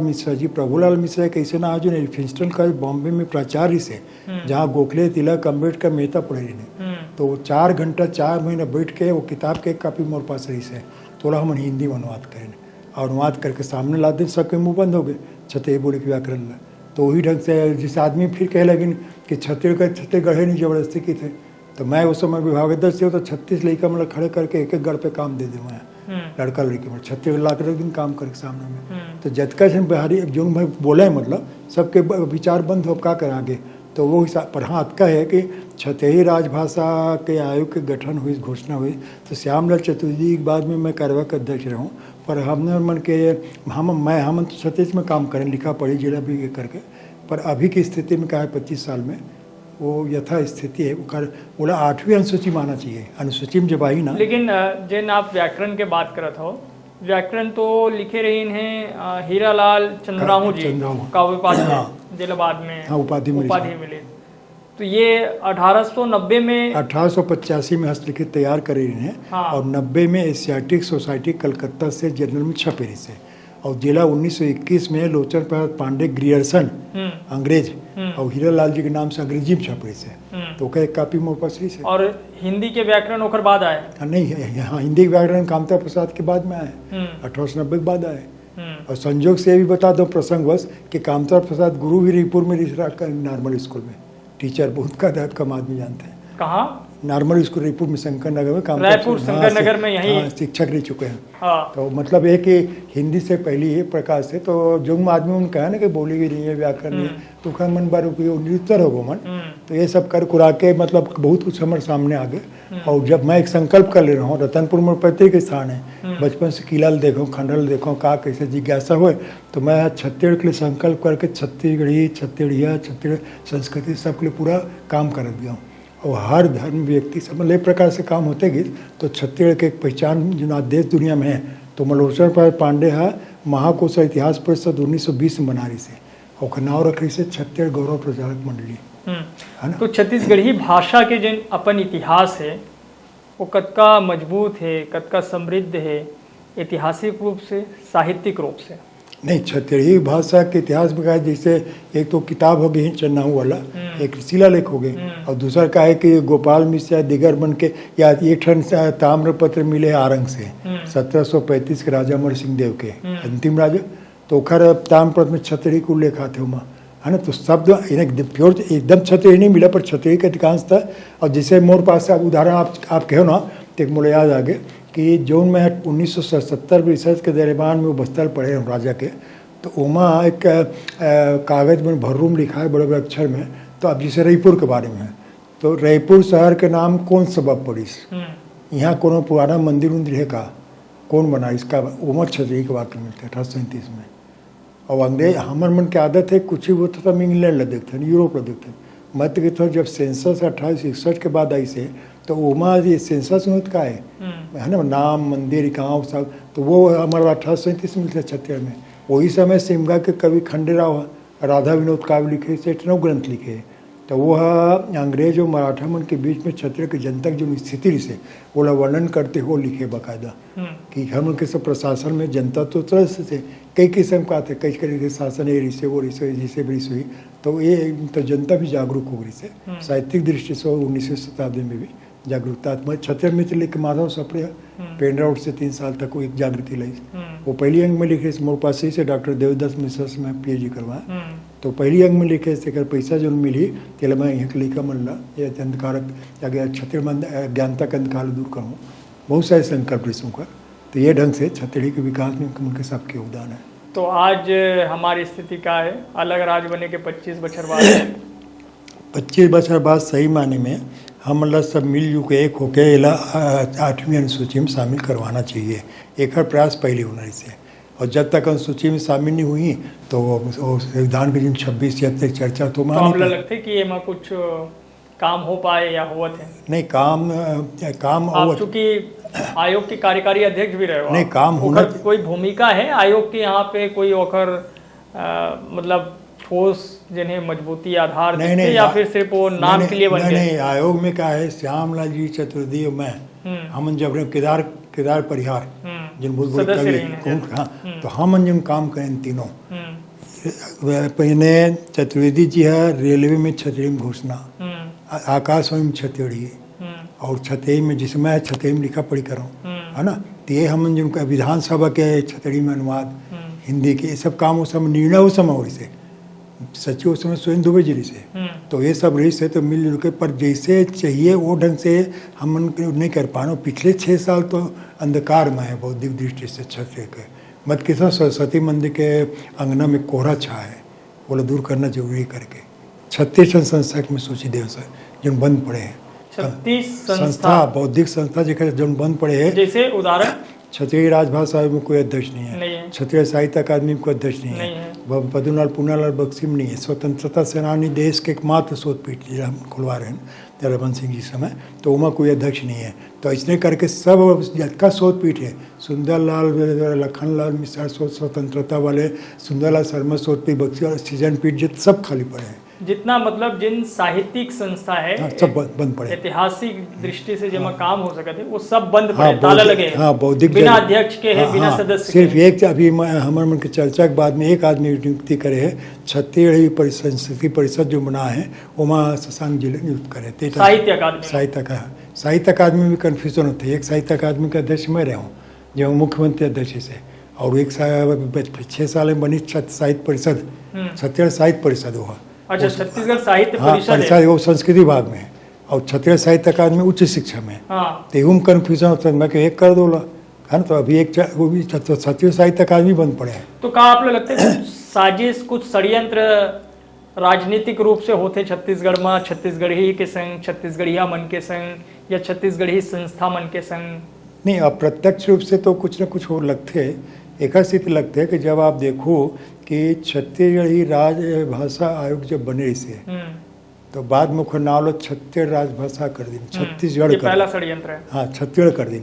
मिश्रा कैसे ना आज एल्फिंस्टन का बॉम्बे में प्राचार्य से जहाँ गोखले तिलक अम्बेडकर मेहता पढ़े रहे तो 4 घंटा 4 महीना बैठ के वो किताब के एक कापी मोर पास रही से थोड़ा हम हिंदी में अनुवाद करें और अनुवाद करके सामने ला दें सबके मुँह बंद हो गए छते बोले कि व्याकरण ला। तो वही ढंग से जिस आदमी फिर कह लगे कि छत्तीसगढ़ नहीं जबरदस्ती की थे तो मैं उस समय विभागाध्यक्ष से तो 36 लड़का मतलब खड़े करके एक गढ़ पे काम दे दूँ मैं लड़का लड़की में 36 लाख दिन काम करके सामने में। तो जतका से बिहारी जो मैं बोले मतलब सबके विचार बंद हो क्या करें आगे। तो वो हिसाब पर हाँ अतका है कि छतेही राजभाषा के आयोग के गठन हुई घोषणा हुई तो श्यामलाल चतुर्वेदी के बाद में मैं कार्यवाहक अध्यक्ष रहूँ पर हमने मन के हम तो छत्तीस में काम करें लिखा पढ़ी जिला भी करके पर अभी की स्थिति में क्या है 25 साल में वो यथा स्थिति है बोला 8वीं अनुसूची माना चाहिए अनुसूची में जब आई ना। लेकिन जिन आप व्याकरण के बात करत हो व्याकरण तो लिखे रही हैं हीरालाल चंद्राहू जी काव्य उपाधि जिलाबाद में उपाधि मिली। तो ये 1890 में 1885 में हस्तलिखित तैयार करे हैं और 90 में एशियाटिक सोसाइटी कलकत्ता से जर्नल में छपे रही से और जिला 1921 में लोचन प्रसाद पांडे ग्रियर्सन अंग्रेज और हीरालाल जी के नाम से अंग्रेजी में छपे से तो एक कापी मोर पास रही से। और हिंदी के व्याकरण होकर बाद आए नहीं यहाँ हिंदी के व्याकरण कामता प्रसाद के बाद में आए 1890 के बाद आए। और संजोग से भी बता दो प्रसंगवश कि कामता प्रसाद गुरु भी रिपुर में नॉर्मल स्कूल में टीचर बहुत का कम आदमी जानते हैं। कहाँ? नॉर्मल स्कूल रायपुर में शंकर नगर में काम रायपुर शंकर नगर में यही शिक्षक रह चुके हैं। तो मतलब है कि हिंदी से पहले ही प्रकार से तो जो आदमी उन कहा ना कि बोली भी नहीं है व्याकरण नहीं तो खैर मन बार निरुत्तर हो मन तो ये सब कर कुरा के मतलब बहुत कुछ हमारे सामने आ गए। और जब मैं एक संकल्प कर ले रहा हूँ रतनपुर में प्रत्येक स्थान है बचपन से किला देखो खंडल देखो का कैसे जिज्ञासा हुए तो मैं छत्तीसगढ़ के लिए संकल्प करके छत्तीसगढ़ संस्कृति सब के लिए पूरा काम कर दिया हूँ। और हर धर्म व्यक्ति सब मतलब एक प्रकार से काम होते गए तो छत्तीसगढ़ के एक पहचान जो देश दुनिया में है तो मलोचन पांडे है महाकोश इतिहास परिषद 1920 में बना रही से और नाव रख रही से छत्तीसगढ़ गौरव प्रचारक मंडली है ना। तो छत्तीसगढ़ी भाषा के जिन अपन इतिहास है वो कतका मजबूत है कतका समृद्ध है ऐतिहासिक रूप से साहित्यिक रूप से। नहीं छत्तीसगढ़ी भाषा के इतिहास में कहा जैसे एक तो किताब हो गई चन्नाहू वाला एक शिलालेख हो गए और दूसरा का है कि गोपाल मिश्र दिगर बन के या एक ठन ताम्र पत्र मिले आरंग से 1735 के राजा अमर सिंह देव के अंतिम राजा तो खर ताम्र पत्र में छत्तीसगढ़ी को उल्लेख आते हुआ है ना। तो शब्द प्योर एकदम छत्तीसगढ़ी नहीं मिला पर छत्तीसगढ़ी का अधिकांश था। और जैसे मोर पास उदाहरण आप कहो ना तो एक मुझे याद आ गए कि जो मैं 1977 में रिसर्च के दरमियान में वो बस्तर पढ़े हूँ राजा के तो उमा एक कागज में भर्रूम लिखा है बड़े बड़े अक्षर में। तो अब जैसे रायपुर के बारे में है तो रायपुर शहर के नाम कौन सबब पड़ी यहाँ कोनो पुराना मंदिर उन्दिर है का कौन बना इसका उमर छतरी के वाक्य मिलते 1837 में। और अंग्रेज हमार मन की आदत है कुछ ही वो तो हम इंग्लैंड ला देखते हैं यूरोप ला देखते हैं मत के तो जब सेंसस 1861 के बाद आई से तो उमा ये सेंसस में का है ना नाम मंदिर गाँव सब तो वो हमारा 1837 में मिलता है छत्तीसगढ़ में। वही समय सिमगा के कवि खंडेराव राधा विनोद काव्य लिखे से 9 ग्रंथ लिखे तो वह अंग्रेज और मराठा मन के बीच में छत्तीसगढ़ की जनता की जो स्थिति रही वो वर्णन करते हुए लिखे बाकायदा कि हम लोग के सब प्रशासन में जनता तो तरह से थे, कई किस्म का थे, कई कई शासन ये रिसे वो रिसे जिसे भी हुई, तो ये तो जनता भी जागरूक हो गई से साहित्यिक दृष्टि से 19वीं शताब्दी में भी जागरूकता। छत्तीसगढ़ में तो लिखे माधव सप्रे पेंड्रा आउट से 3 साल तक वो एक जागृति लाई। वो पहली अंग में लिखे मोर पास से डॉक्टर देवदास मिश्रा से मैं PhD करवाया, तो पहली अंग में लिखे से अगर पैसा जो मिली तेल मैं यहाँ लिखा मन ला ये अंधकारक या छत्तीसगढ़ ज्ञानता का अंधकार दूर करूँ, बहुत सारे संकल्प रही का। तो ये ढंग से छत्तीसगढ़ के विकास में उनके सबके योगदान है। तो आज हमारी स्थिति क्या है अलग राज्य बने के 25 बछर बाद? 25 बछर बाद सही माने में हम लोग सब मिलजुल के एक होके इला 8वीं अनुसूची में शामिल करवाना चाहिए। एक प्रयास पहले होना से, और जब तक अनुसूची में शामिल नहीं हुई तो संविधान के जिन 26 तक चर्चा तो मामला लगते कि ये में कुछ काम हो पाए या हुआ थे? नहीं, काम आप चूंकि आयोग के कार्यकारी अध्यक्ष भी रहे हो, नहीं काम होना कोई भूमिका है आयोग के यहाँ पे, कोई ओखर मतलब ठोस जिन्हें मजबूती आधार नहीं, या फिर सिर्फ वो नाम के लिए बन गए? नहीं, आयोग में क्या है, श्यामलाल जी चतुर्वेदी और मैं हम जब केदार परिहार जिन बहुत हाँ, तो हम जिन काम करें तीनों पहले चतुर्वेदी जी है रेलवे में छतरी में घोषणा, आकाशवाणी में छतेड़ी और छतेई में जिसमें छतेई में लिखा पढ़ी करो है ना, तो ये हम जिनका विधानसभा के छतड़ी में अनुवाद हिंदी के ये सब काम वो सब निर्णय हो समय से सचिव उस समय स्वयं दुबे जी से, तो ये सब रही से तो मिलजुल के, पर जैसे चाहिए वो ढंग से हम नहीं कर पाए। पिछले 6 साल तो अंधकार में है बौद्धिक दृष्टि से छत्तीसगढ़ के मत किसा सरस्वती मंदिर के अंगना में कोहरा छा है, वो दूर करना जरूरी करके 36 संस्था में सूची देव सर जो बंद पड़े हैं, 36 संस्था बौद्धिक संस्था जो बंद पड़े हैं। जैसे उदाहरण क्षत्रिय राजभाषा में कोई अध्यक्ष नहीं है, क्षत्रिय साहित्य अकादमी में कोई अध्यक्ष नहीं है, पदुलाल पूनालाल बक्सी में नहीं है, स्वतंत्रता सेनानी देश के एकमात्र शोध पीठ हम खुलवा रहे हैं रमन सिंह जी समय, तो उमा कोई अध्यक्ष नहीं है। तो इसने करके सब जिसका शोध पीठ है, सुंदरलाल लखनलाल मिश्रा स्वतंत्रता वाले, सुंदरलाल शर्मा शोध पीठ, बक्सी और सीजन पीठ सब खाली पड़े हैं। जितना मतलब जिन साहित्यिक संस्था है सब बंद पड़े, ऐतिहासिक दृष्टि से जब काम हो सके थे वो सब बंद पड़े, ताला लगे हैं। बौद्धिक बिना अध्यक्ष के है, बिना सदस्य सिर्फ एक अभी हमारे मन की चर्चा के बाद में एक आदमी नियुक्ति करे है, छत्तीसगढ़ी संस्कृति परिषद जो बना है उमा शशांक जी नियुक्त करे साहित्य अकादमी में कन्फ्यूजन होते है। एक साहित्य अकादमी का अध्यक्ष मैं रहा हूँ जो मुख्यमंत्री अध्यक्ष से, और एक 6 साल में बनी साहित्य परिषद, छत्तीसगढ़ साहित्य परिषद हुआ। अच्छा, छत्तीसगढ़ साहित्य परिषद वो संस्कृति विभाग में, और छत्तीसगढ़ साहित्य अकादमी उच्च शिक्षा में। तो यूँ कन्फ्यूजन होता है, मैं एक कर दो है ना, तो अभी एक वो भी छत्तीसगढ़ साहित्य अकादमी बंद पड़े हैं। तो कहाँ आप लोग लगते हैं साजिश कुछ षड्यंत्र राजनीतिक रूप से होते छत्तीसगढ़ में, छत्तीसगढ़ी के संग, छत्तीसगढ़िया मन के संग या छत्तीसगढ़ी संस्था मन के संग? नहीं, अप्रत्यक्ष रूप से तो कुछ न कुछ हो लगते, एक स्थिति लगते है कि जब आप देखो कि छत्तीसगढ़ी राजभाषा आयोग जब बने से तो बाद में नाम छत्तीसगढ़ राजभाषा कर दी, छत्तीसगढ़ पहला षड्यंत्र है। हाँ, छत्तीसगढ़ कर दी।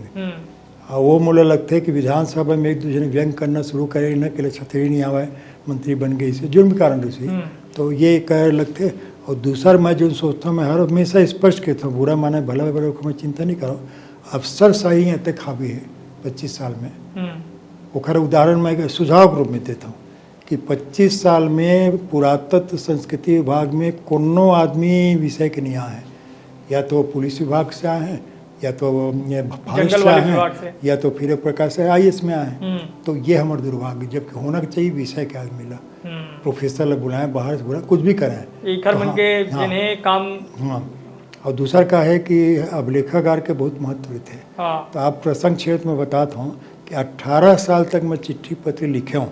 और वो मुझे लगता है कि विधानसभा में एक दूसरे व्यंग करना शुरू करे न के लिए छत्तीसगढ़ी नहीं आवा मंत्री बन गई से जुर्म कारण रूसी, तो ये कह लगते। और दूसरा मैं जो सोचता हूँ, मैं हर हमेशा स्पष्ट कहता हूँ, बुरा माना भला भला को मैं चिंता नहीं करो, अफसरशाही यहाँ तक हावी है 25 साल में। वो खैर उदाहरण मैं सुझाव के रूप में देता हूँ कि 25 साल में पुरातत्व संस्कृति विभाग में कोनो आदमी विषय के नहीं आए हैं, या तो पुलिस विभाग से आए हैं, या तो फॉरेस्ट से आए हैं, या तो फिर प्रकाश से IAS में आए हैं। तो ये हमारे दुर्भाग्य, जबकि होना चाहिए विषय क्या मिला, प्रोफेसर लोग बुलाए, बाहर से बुलाए, कुछ भी करें काम। हाँ, और दूसरा का है कि अभिलेखागार के बहुत महत्व थे। तो आप प्रसंग क्षेत्र में बताता हूँ कि 18 साल तक मैं चिट्ठी पत्र लिखे हूँ,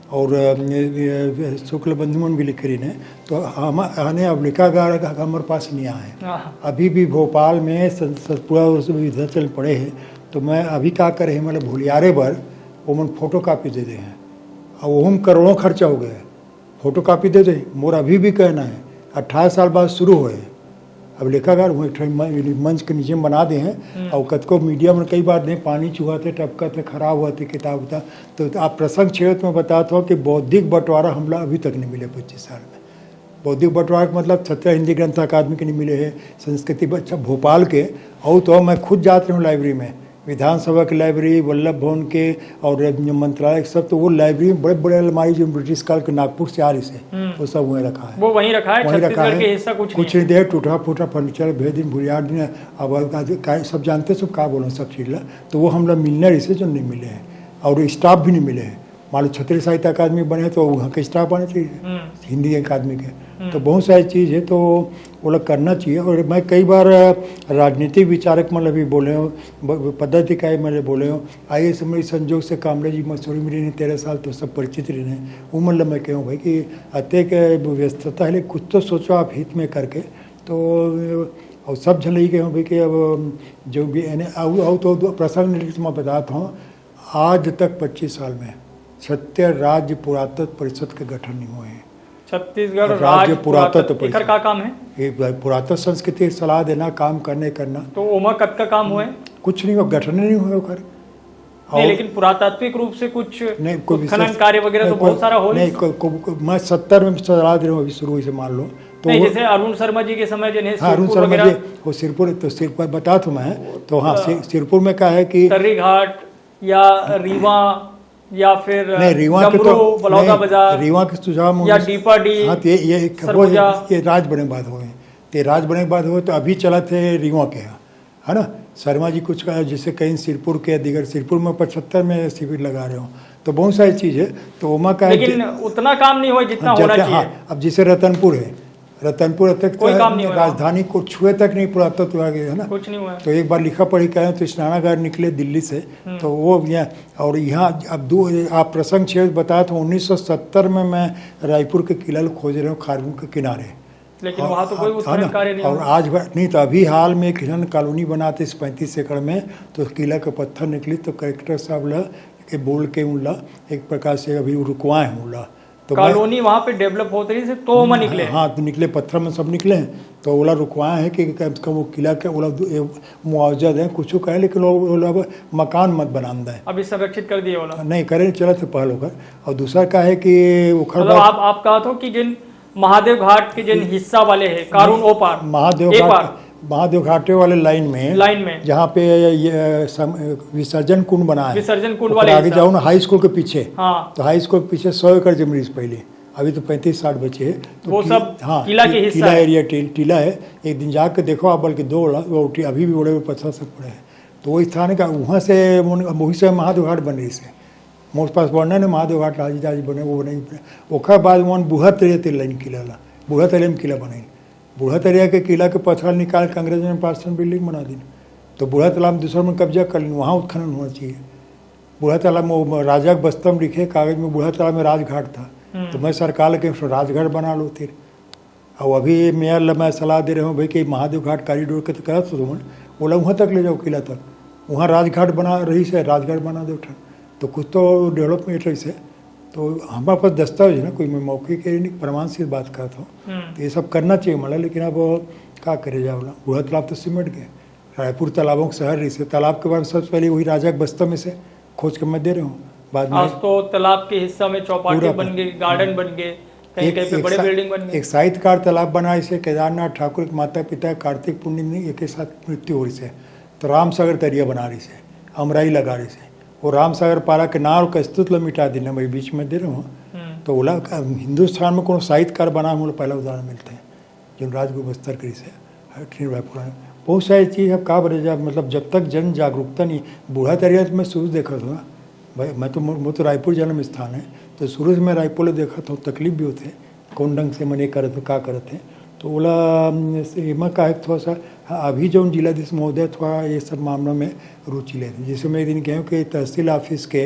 और शुक्ल बंधुमन भी लिखे रही ने, तो हमें अभिलेखागार हमारे पास नहीं आए। अभी भी भोपाल में पूरा विधाचल पड़े हैं, तो मैं अभी क्या करे, मतलब भूलियारे भर वो मन फोटो कापी दे दे हैं, और वो हम करोड़ों खर्चा हो गया, फोटो कापी दे दे। मोर अभी भी कहना है 18 साल बाद शुरू हुए अभिलेखागार मंच के नीचे बना दे हैं, और कतको मीडिया में कई बार नहीं पानी चुहा थे, टपका थे, खराब हुआ थे किताब उता। तो आप प्रसंग क्षेत्र में बताते हो कि बौद्धिक बंटवारा हमला अभी तक नहीं मिले 25 साल में। बौद्धिक बंटवारा का मतलब 17 हिंदी ग्रंथ अकादमी के नहीं मिले हैं, संस्कृति अच्छा भोपाल के। और तो मैं खुद जाता हूँ लाइब्रेरी में, विधानसभा की लाइब्रेरी, वल्लभ भवन के और मंत्रालय के सब, तो वो लाइब्रेरी में बड़े बड़े अलमारी जो ब्रिटिश काल के नागपुर से आ रही से वो सब वहीं रखा है। वो वहीं रखा है, वहीं रखा छत्तीसगढ़ के है, हिस्सा कुछ नहीं दे, टूटा फूटा फर्नीचर भेज दिन भुरियार दिन। अब सब जानते सब का बोलो सब चीज़ ला, तो वो हम लोग मिलने इसे जो नहीं मिले हैं और स्टाफ भी नहीं मिले हैं। मान लो छत्तीस साहित्य अकादमी बने तो वहाँ के स्टाफ आने चाहिए हिंदी अकादमी के, तो बहुत सारी चीज़ है तो वो लोग करना चाहिए। और मैं कई बार राजनीतिक विचारक मतलब भी बोले हूँ, पदाधिकारी मतलब बोले हूँ, आइए समय संजोग से कामरे जी मसूरी में रही 13 साल तो सब परिचित रहे हैं। वो मतलब मैं कहूँ भाई कि अत्येक व्यस्तता है, कुछ तो सोचो आप हित में करके, तो और सब झलई के हूँ भाई कि अब जो भी तो प्रसंग मैं बताता हूँ, आज तक 25 साल में छत्तीसगढ़ राज्य पुरातत्व परिषद के गठन नहीं हुए हैं। छत्तीसगढ़ राज्य पुरातत्व परिषद परिषद का काम है, ये पुरातत्व संस्कृति की सलाह देना, काम करना। तो ओमा कद का काम हुआ है? कुछ नहीं हुआ, गठन नहीं हुआ कर। नहीं, लेकिन पुरातात्विक रूप से कुछ नहीं, कोई उत्खनन कार्य वगैरह तो बहुत सारा हो नहीं। मैं 70 में सलाह दे रहा हूँ अभी शुरू से मान लो तो नहीं, जैसे अरुण शर्मा जी के समय जिन्हें हाँ, अरुण सिरपुर शर्मा वगैरह, जी वो सिरपुर, तो सिरपुर बता तो मैं तो हाँ सिरपुर में क्या है कि तर्री घाट या रीवा या फिर नहीं, रीवा के डमरू, तो बलौदा बाजार रीवा के सुझाव या डीपाडी, हाँ, तो ये राज बने के बाद हुए, तो राज बने के बाद हुए तो अभी चला थे रीवा के यहाँ, है ना। शर्मा जी कुछ कहा, जैसे कहीं सिरपुर के दिगर, सिरपुर में 75 में शिविर लगा रहे हो, तो बहुत सारी चीज़ है। तो उमा का लेकिन उतना काम नहीं हुआ जितना होना चाहिए। हाँ, अब जैसे रतनपुर है, रतनपुर तक कोई काम नहीं हुआ, राजधानी को छुए तक नहीं पुरातत्व विभाग है ना, कुछ नहीं हुआ। तो एक बार लिखा पढ़ी करें तो स्नानागार निकले दिल्ली से, तो वो यहाँ और यहाँ अब आप प्रसंग छेद बताया तो 1970 में मैं रायपुर के किला खोज रहा हूँ खारगू के किनारे, लेकिन वहाँ तो कोई उत्खनन कार्य नहीं और आज नहीं, तो अभी हाल में एक हिरन कॉलोनी बनाते इस 35 एकड़ में, तो किला का पत्थर निकली, तो कलेक्टर साहब ला के बोल के उनला एक प्रकार से अभी रुकवाए हैं उनला, तो कॉलोनी वहाँ पे डेवलप होती रही तो ओमा निकले। हाँ, तो निकले पत्थर में सब निकले हैं, तो ओला रुकवाए हैं कि कम से कम वो किला के ओला मुआवजा दें, कुछ कहें, लेकिन वो मकान मत बनाना दें, अभी संरक्षित कर दिए वाला नहीं करें, चला तो पहल होकर। और दूसरा क्या है कि मतलब आप कहा था कि जिन महादेव घाट के जिन हिस्सा वाले हैं कारून ओ पार, महादेव घाटे वाले लाइन में जहाँ पे विसर्जन कुंड बना है, विसर्जन कुंड वाले आगे जाओ ना हाई स्कूल के पीछे, हाँ, तो हाई स्कूल के पीछे 100 एकड़ जमीन पहले, अभी तो 35-60 बचे है, तो वो सब हाँ किला के हिस्सा किला एरिया टीला है। एक दिन जाकर देखो आप, बल्कि 2 अभी भी बड़े पत्थर सब पड़े हैं, तो वो स्थान का वहाँ से वहीं से महादेव घाट बन रही से मोट पास वर्णन है, महादेव घाट राजी बने वो नहीं बने। ओखर बाद वहाँ बूढ़ा तरिया लाइन किला ला, बूढ़ा तरिया में किला बने, बूढ़ा तरिया के किला के पत्थर निकाल के अंग्रेजों ने पार्सन बिल्डिंग बना दी, तो बूढ़ा तालाब में दूसरों में कब्जा कर ली, वहाँ उत्खनन होना चाहिए। बूढ़ा तालाब में राजा बस्तम लिखे कागज में, बूढ़ा तालाब में राजघाट था, तो मैं सरकार के राजघाट बना लो फिर। और अभी मेयर मैं सलाह दे रहा हूँ भाई कि महादेव घाट कॉरिडोर के तो करा तो तुम बोला वहाँ तक ले जाओ किला तक, वहाँ राजघाट बना रही से राजघाट बना दो, तो कुछ तो डेवलपमेंट रही से। तो हमारे पास दस्तावेज है ना, कोई मैं मौखिक प्रमाण से बात करता हूँ, तो ये सब करना चाहिए मतलब, लेकिन अब क्या करे जाओ ना। बूढ़ा तालाब तो सिमट गए, रायपुर तालाबों के शहर रही से, तालाब के बारे में सबसे पहले वही राजा के बस्तर में से खोज के मैं दे रहा हूँ। बाद में आज तो तालाब के हिस्सा में चौपाटी बन गए, गार्डन बन गए, कहीं कहीं पे बड़े बिल्डिंग बन गए। एक साहित्यकार तालाब बना इसे, केदारनाथ ठाकुर के माता पिता कार्तिक पूर्णिमा एक ही साथ मृत्यु हो रही से, तो रामसागर तरिया बना रही से, अमराई लगा रही से, वो रामसागर पारा के नार और कस्तुत मिटा देना, मैं बीच में दे रहा हूँ। तो बोला हिंदुस्तान में कोनो साहित्यकार बना हम लोग पहला उदाहरण मिलते हैं, जो राजगुरु बस्तर करी से पुराने बहुत सारी चीज़ है का बरे मतलब जब तक जन जागरूकता नहीं। बूढ़ा तरिया तो मैं शुरू देखा था भाई, मैं तो रायपुर जन्म स्थान है, तो शुरू से मैं रायपुर देखा था, तकलीफ भी होते कौन ढंग से मने करे थे क्या करे थे, तो बोला एमा का थोड़ा सा अभी जो जिलाधीश महोदय थोड़ा ये सब मामलों में रुचि लेते, जैसे मैं एक दिन कहूँ कि तहसील ऑफिस के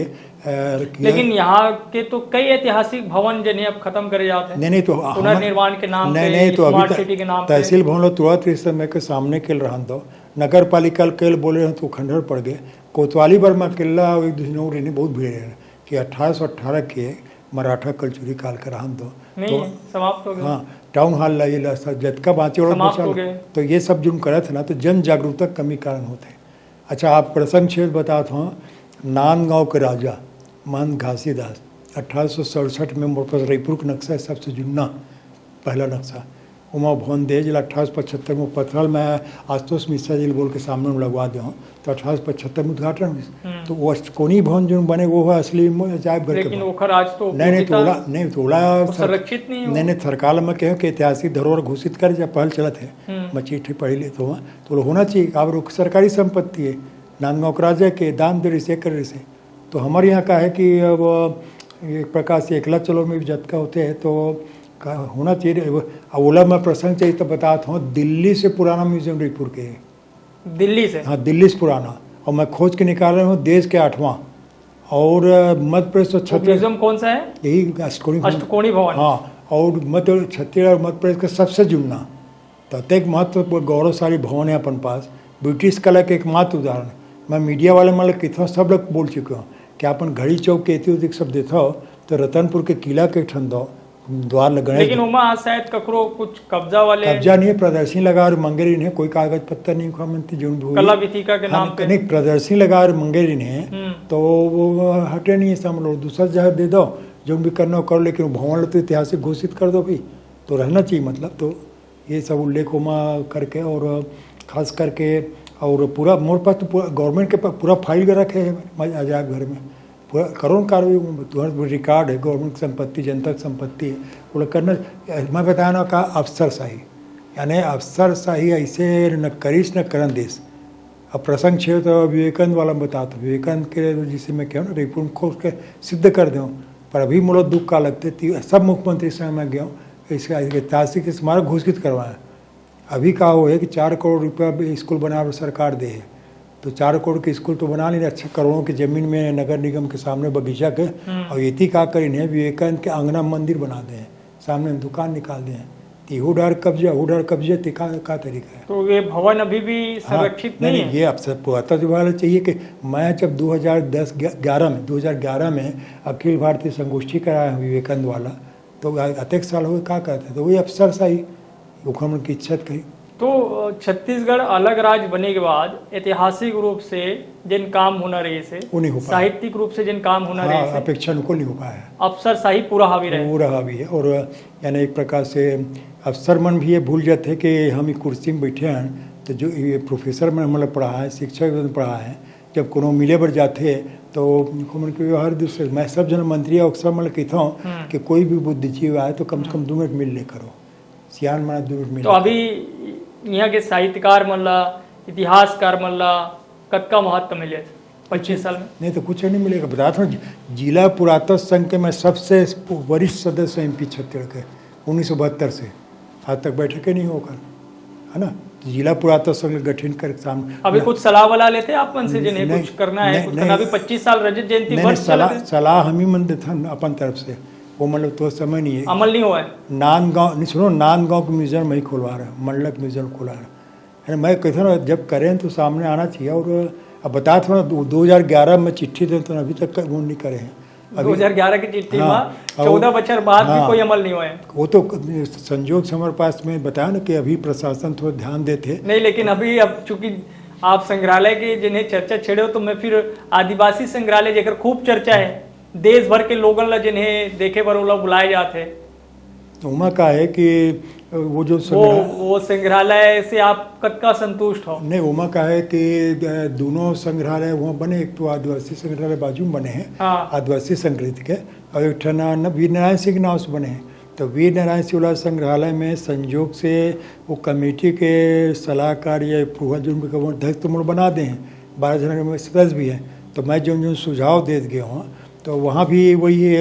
लेकिन यहाँ के तो कई ऐतिहासिक भवन जिन्हें अब खत्म करे जाते हैं, नहीं तो पुनर्निर्माण के नाम नहीं तो स्मार्ट सिटी के नाम तहसील भवन तुरंत इस समय के सामने खेल रहा दो, नगर पालिका केल बोले रहे तो खंडहर पड़ गए। कोतवाली वर्मा किला एक दूसरे बहुत भीड़ है कि 1818 के मराठा कल्चुरी काल का रहा दो नहीं समाप्त हो गया। हाँ, टाउन हॉल लाइए जतका बाँचे और तो ये सब जो करे थे ना, तो जन जागरूकता कमी कारण होते। अच्छा, आप प्रसंग छेद बताता हूँ। नांदगांव के राजा महंत घासीदास 1867 में मोर पास रायपुर का नक्शा सबसे जुन्ना पहला नक्शा उमा भवन दे जिला 1875 में पथरल मैं आशुतोष मिश्रा जी बोल के सामने में लगवा दे हूँ तो 1875 में उद्घाटन हुई तो वो अष्टकोणीय भवन जो बने वो है असली अजायब घर के लेकिन भवन। ओखर आज तो नहीं तो ओला संरक्षित नहीं हो। नहीं सरकार में कहो कि ऐतिहासिक धरोहर घोषित कर जब पहल चलत है मैं चिट्ठी पढ़ी ले तो होना चाहिए। अब सरकारी संपत्ति है नांदगांव के राजा के दान दे से कर से तो हमारे यहाँ का है कि अब एक प्रकार से एकला चलो में भी जतका होते हैं तो होना चाहिए। ओला में प्रसंग चाहिए तो बताता हूँ दिल्ली से पुराना म्यूजियम रायपुर के है। दिल्ली से? हाँ दिल्ली से पुराना और मैं खोज के निकाल रहा हूँ देश के 8वां और मध्य प्रदेश और म्यूजियम कौन सा है? यही अष्टकोणीय भवन। हाँ और छत्तीसगढ़ और मध्य प्रदेश का सबसे जुड़ना तो एक महत्वपूर्ण गौरवशाली भवन है अपन पास। ब्रिटिश कला के एकमात्र उदाहरण मैं मीडिया वाले मतलब कितना सब लोग बोल चुके हूँ कि अपन घड़ी चौक के ऐतिहासिक सब देखा हो तो रतनपुर के किला के ठन दो द्वार लगे लेकिन उमा शायद ककरो कुछ कब्जा वाले कब्जा नहीं है प्रदर्शनी लगा और मंगेरी ने कोई कागज पत्तर नहीं मुख्यमंत्री जो कला विथिका के नाम पे नहीं प्रदर्शनी लगा और मंगेरी ने तो वो हटे नहीं है समझ दूसरा जगह दे दो जो भी करना हो करो लेकिन भवन तो ऐतिहासिक घोषित कर दो भाई तो रहना चाहिए मतलब तो ये सब उल्लेख उमा करके और खास करके और पूरा मोर पास तो पूरा गवर्नमेंट के पूरा फाइल कर रखे है अजायब घर में पूरा करोड़ कार्य रिकॉर्ड है गवर्नमेंट संपत्ति जनता संपत्ति है पूरा करना। मैं बताया ना कहा अफसरशाही यानी अफसरशाही ऐसे न करीस न करन देश। अब प्रसंग छे तो विवेकानंद वाला बताता विवेकानंद के जिसे मैं कहूँ ना रिपोर्ट खोज के सिद्ध कर दूँ पर अभी मुझे दुख का लगते सब मुख्यमंत्री से मैं गया हूँ इसका ऐतिहासिक स्मारक घोषित करवाया। अभी कहा हुआ है कि 4 करोड़ रुपया स्कूल बना सरकार दे है तो 4 करोड़ के स्कूल तो बना नहीं अच्छे करोड़ों की जमीन में नगर निगम के सामने बगीचा के और ये का करें विवेकानंद के आंगना मंदिर बना दें सामने दुकान निकाल दें तो उडार कब्जे का तरीका है। तो ये भवन अभी भी संरक्षित नहीं है? ये अफसर पुरातत्व वाला चाहिए कि मैं जब 2011 में अखिल भारतीय संगोष्ठी कराया विवेकानंद वाला तो अत्येक साल हुए क्या कहते तो वही अफसर सही मुख्यमंत्री की इच्छा कही। तो छत्तीसगढ़ अलग राज्य बने के बाद ऐतिहासिक रूप से जिन काम होना रही से साहित्यिक रूप से जिन काम होना रही से अपेक्षा अनुकूल नहीं हो पाया है। अफसर शाही पूरा हावी है और यानी एक प्रकार से अफसर मन भी ये भूल जाते हैं कि हम ये कुर्सी में बैठे हैं तो जो ये प्रोफेसर में मतलब पढ़ा है शिक्षक में पढ़ा है जब कोनो मिले पर जाते तो मुख्यमंत्री व्यवहार दूसरे मैं सब जन मंत्री अक्सर मतलब कहता हूँ कि कोई भी बुद्धिजीवी आए तो कम से कम 2 मिनट मिल ले करो सियान माना 2 मिनट मिल। तो अभी यहाँ के साहित्यकार मल्ला इतिहासकार मल्ला कतका महत्व मिले 25 साल में? नहीं तो कुछ नहीं मिलेगा। बताता हूँ जिला पुरातत्व संघ के मैं सबसे वरिष्ठ सदस्य MP छत्तीसगढ़ के 1972 से आज तक बैठकें नहीं होकर है ना। जिला पुरातत्व संघ गठन कर सामने अभी कुछ सलाह वाला लेते अपन से जिन्हें कुछ करना है कुछ करना। अभी 25 साल रजत जयंती वर्ष सलाह हम ही मन देते अपन तरफ से वो मतलब तो समय नहीं है अमल नहीं हुआ है। नांदगांव नहीं सुनो नांदगांव का म्यूजियम मैं ही खुलवा रहा हूँ मंडलक म्यूजियम खुला रहा है मैं कहता ना जब करें तो सामने आना चाहिए। और अब बता थो ना 2011 में चिट्ठी दें तो अभी तक वो नहीं करे हैं। 2011 की चिट्ठी में 14 बछर बाद भी कोई अमल नहीं हुआ है। वो तो संजोग से हमारे पास में बताया ना कि अभी प्रशासन थोड़ा ध्यान देते नहीं लेकिन अभी अब चूंकि आप संग्रहालय की जिन्हें चर्चा छेड़े हो तो मैं फिर आदिवासी संग्रहालय जेकर खूब चर्चा है देश भर के लोगों ला जिन्हें देखे बर वो बुलाए जाते तो उमा का है कि वो जो वो संग्रहालय से आप कतका संतुष्ट हो? नहीं उमा का है कि दोनों संग्रहालय वहाँ बने एक तो आदिवासी संग्रहालय बाजू में बने हैं आदिवासी संस्कृति के और एक ठना वीर नारायण सिंह के नाम से बने हैं। तो वीर नारायण सिंह वाला संग्रहालय में संयोग से वो कमेटी के सलाहकार या जो अध्यक्ष तो बना दे हैं 12 जन में सदस्य भी हैं। तो मैं जो सुझाव दे गया हूँ तो वहाँ भी वही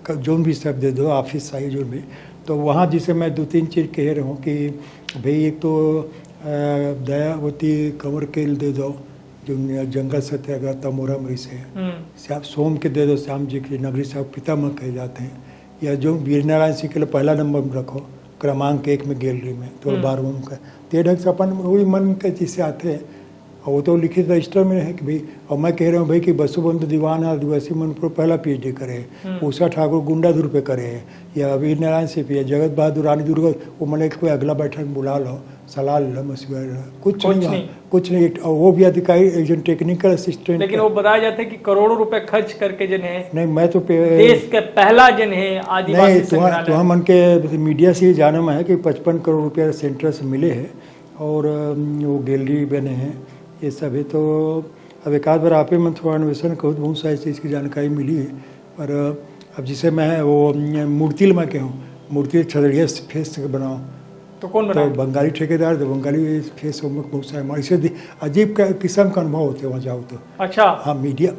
जो भी सब दे दो ऑफिस आई जो भी तो वहाँ जिसे मैं 2-3 चीज़ कह रहा हूँ कि भाई एक तो दयावती कंवर केल दे दो जो जंगल सत्याग्रह तमोरा मरी से श्याम सोम के दे दो श्याम जी के नगरी साहब पितामह कहे जाते हैं या जो वीर नारायण सिंह के लिए पहला नंबर में रखो क्रमांक 1 में गैलरी में तो 12वां का ते ढंग से अपन वही मन के जिससे आते हैं और वो तो लिखित रजिस्टर में है कि भाई, और मैं कह रहा हूँ भाई कि बसुबंधु दीवान आदिवासी मन पर पहला PhD करे, उषा ठाकुर गुंडाधुर पे करे, या वीर नारायण सिंह या जगत बहादुर रानी दुर्गा, वो मैंने कोई अगला बैठक में बुला लो, सलाह लो, मशवरा कुछ नहीं। और वो भी अधिकारी एक टेक्निकल असिस्टेंट। लेकिन वो बताया जाता है कि करोड़ों रुपए खर्च करके जिन्हें नहीं, मैं तो देश के पहला जिन्हें आदिवासी तो हम उनके मीडिया से जाना में है कि 55 करोड़ रुपया सेंटर से मिले हैं और वो गैलरी बने हैं, ये सब है। तो अब एक आध बार आप ही मैं थोड़ा अन्वेषण करूँ तो बहुत सारी चीज़ की जानकारी मिली है। पर अब जिसे मैं वो मूर्ति मैं कहूँ, मूर्ति छतड़िया फेस बनाऊँ तो कौन तो बंगाली ठेकेदार, तो बंगाली फेस बहुत सारे हमारे से अजीब किस्म का अनुभव होते हैं वहाँ जाओ तो। अच्छा, हाँ, मीडिया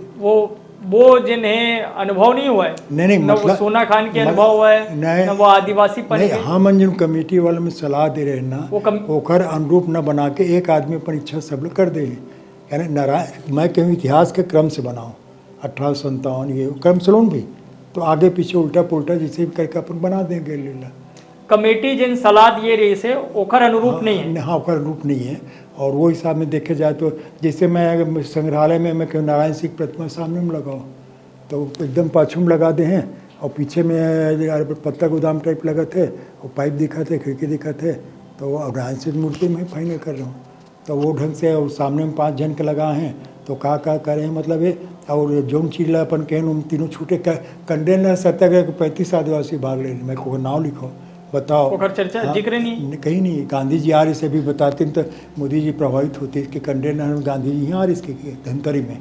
वो जिन्हें अनुभव नहीं हुआ है, नहीं न वो सोना खान के अनुभव हुआ है, न वो आदिवासी पर नहीं। हाँ, मन जिन कमेटी वाले में सलाह दे रहे हैं ना, ओखर अनुरूप न बना के एक आदमी पर इच्छा सब लोग कर दे, यानी नारायण मैं कहूँ इतिहास के क्रम से बनाऊँ, 1857 ये क्रम से लोन भी, तो आगे पीछे उल्टा पुल्टा जिसे भी करके अपन बना देंगे। लीला कमेटी जिन सलाह दिए रही से ओखर अनुरूप नहीं है। हाँ, ओखर अनुरूप नहीं है। और वो हिसाब में देखे जाए तो जैसे मैं संग्रहालय में मैं कहूँ नारायण सिंह प्रतिमा सामने में लगाओ तो एकदम पाछू में लगा दे हैं, और पीछे में पत्ता गोदाम टाइप लगा थे, और पाइप दिखा थे, खिड़की दिखा थे, तो नारायण सिंह मूर्ति में फाइनल कर रहा हूँ। तो वो ढंग से, और सामने में 5 जन के लगा हैं, तो का करें मतलब है। और जौन चीज ला अपन कहें उन तीनों छूटे कंडेनर सत्याग्रह को 35 आदिवासी भाग ले, मैं को नाम लिखो बताओ। चर्चा जिक्र नहीं कहीं नहीं। गांधी जी आ रहे से भी बताते तो मोदी जी प्रभावित होते कि कंडेनर गांधी जी यहाँ आ रहे इसके धनतरी में।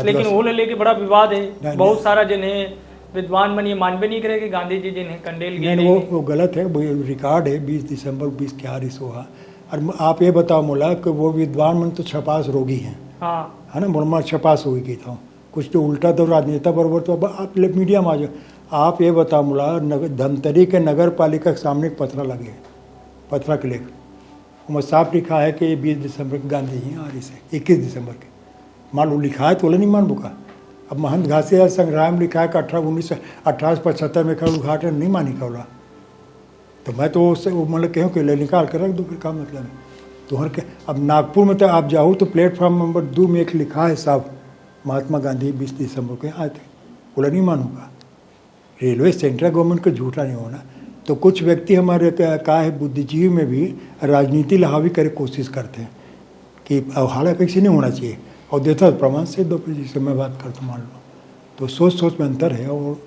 लेकिन वो लेके बड़ा विवाद है, बहुत सारा जिन्हें विद्वान मन ये मानवे नहीं करे कि गांधी जी जिन्हें कंडेल नहीं, वो गलत है। रिकॉर्ड है 20 दिसंबर 20 के आरिस हुआ। और आप ये बताओ मोला कि वो विद्वान मन तो छपास रोगी हैं, हाँ है ना, मुरमा छपास हो गई था कुछ तो उल्टा, तो राजनेता बराबर। तो अब आप मीडिया में आ जाओ, आप ये बताओ मुला धमतरी के नगर पालिका के सामने एक पथरा लगे, पथरा के लेख उसमें साफ लिखा है कि 20 दिसंबर के गांधी जी आ रही से 21 दिसंबर के मान लो लिखा है तो नहीं मान बुका। अब महंत घासीदास संग्राम में लिखा है कि 1875 में का उद्घाटन नहीं मानी कौला, तो मैं तो उससे वो मतलब कहूँ कि ले निकाल कर रख दो, फिर क्या मतलब है तो हर के। अब नागपुर में तो आप जाओ तो प्लेटफॉर्म नंबर 2 में एक लिखा है साहब महात्मा गांधी 20 दिसंबर के आए थे, बोला नहीं मानूंगा। रेलवे सेंट्रल गवर्नमेंट को झूठा नहीं होना। तो कुछ व्यक्ति हमारे का है बुद्धिजीवी में भी राजनीति हावी करे कोशिश करते हैं कि हालांकि ऐसे नहीं होना चाहिए, और देता प्रमाण से दो जिससे मैं बात करता मान लो, तो सोच में अंतर है। और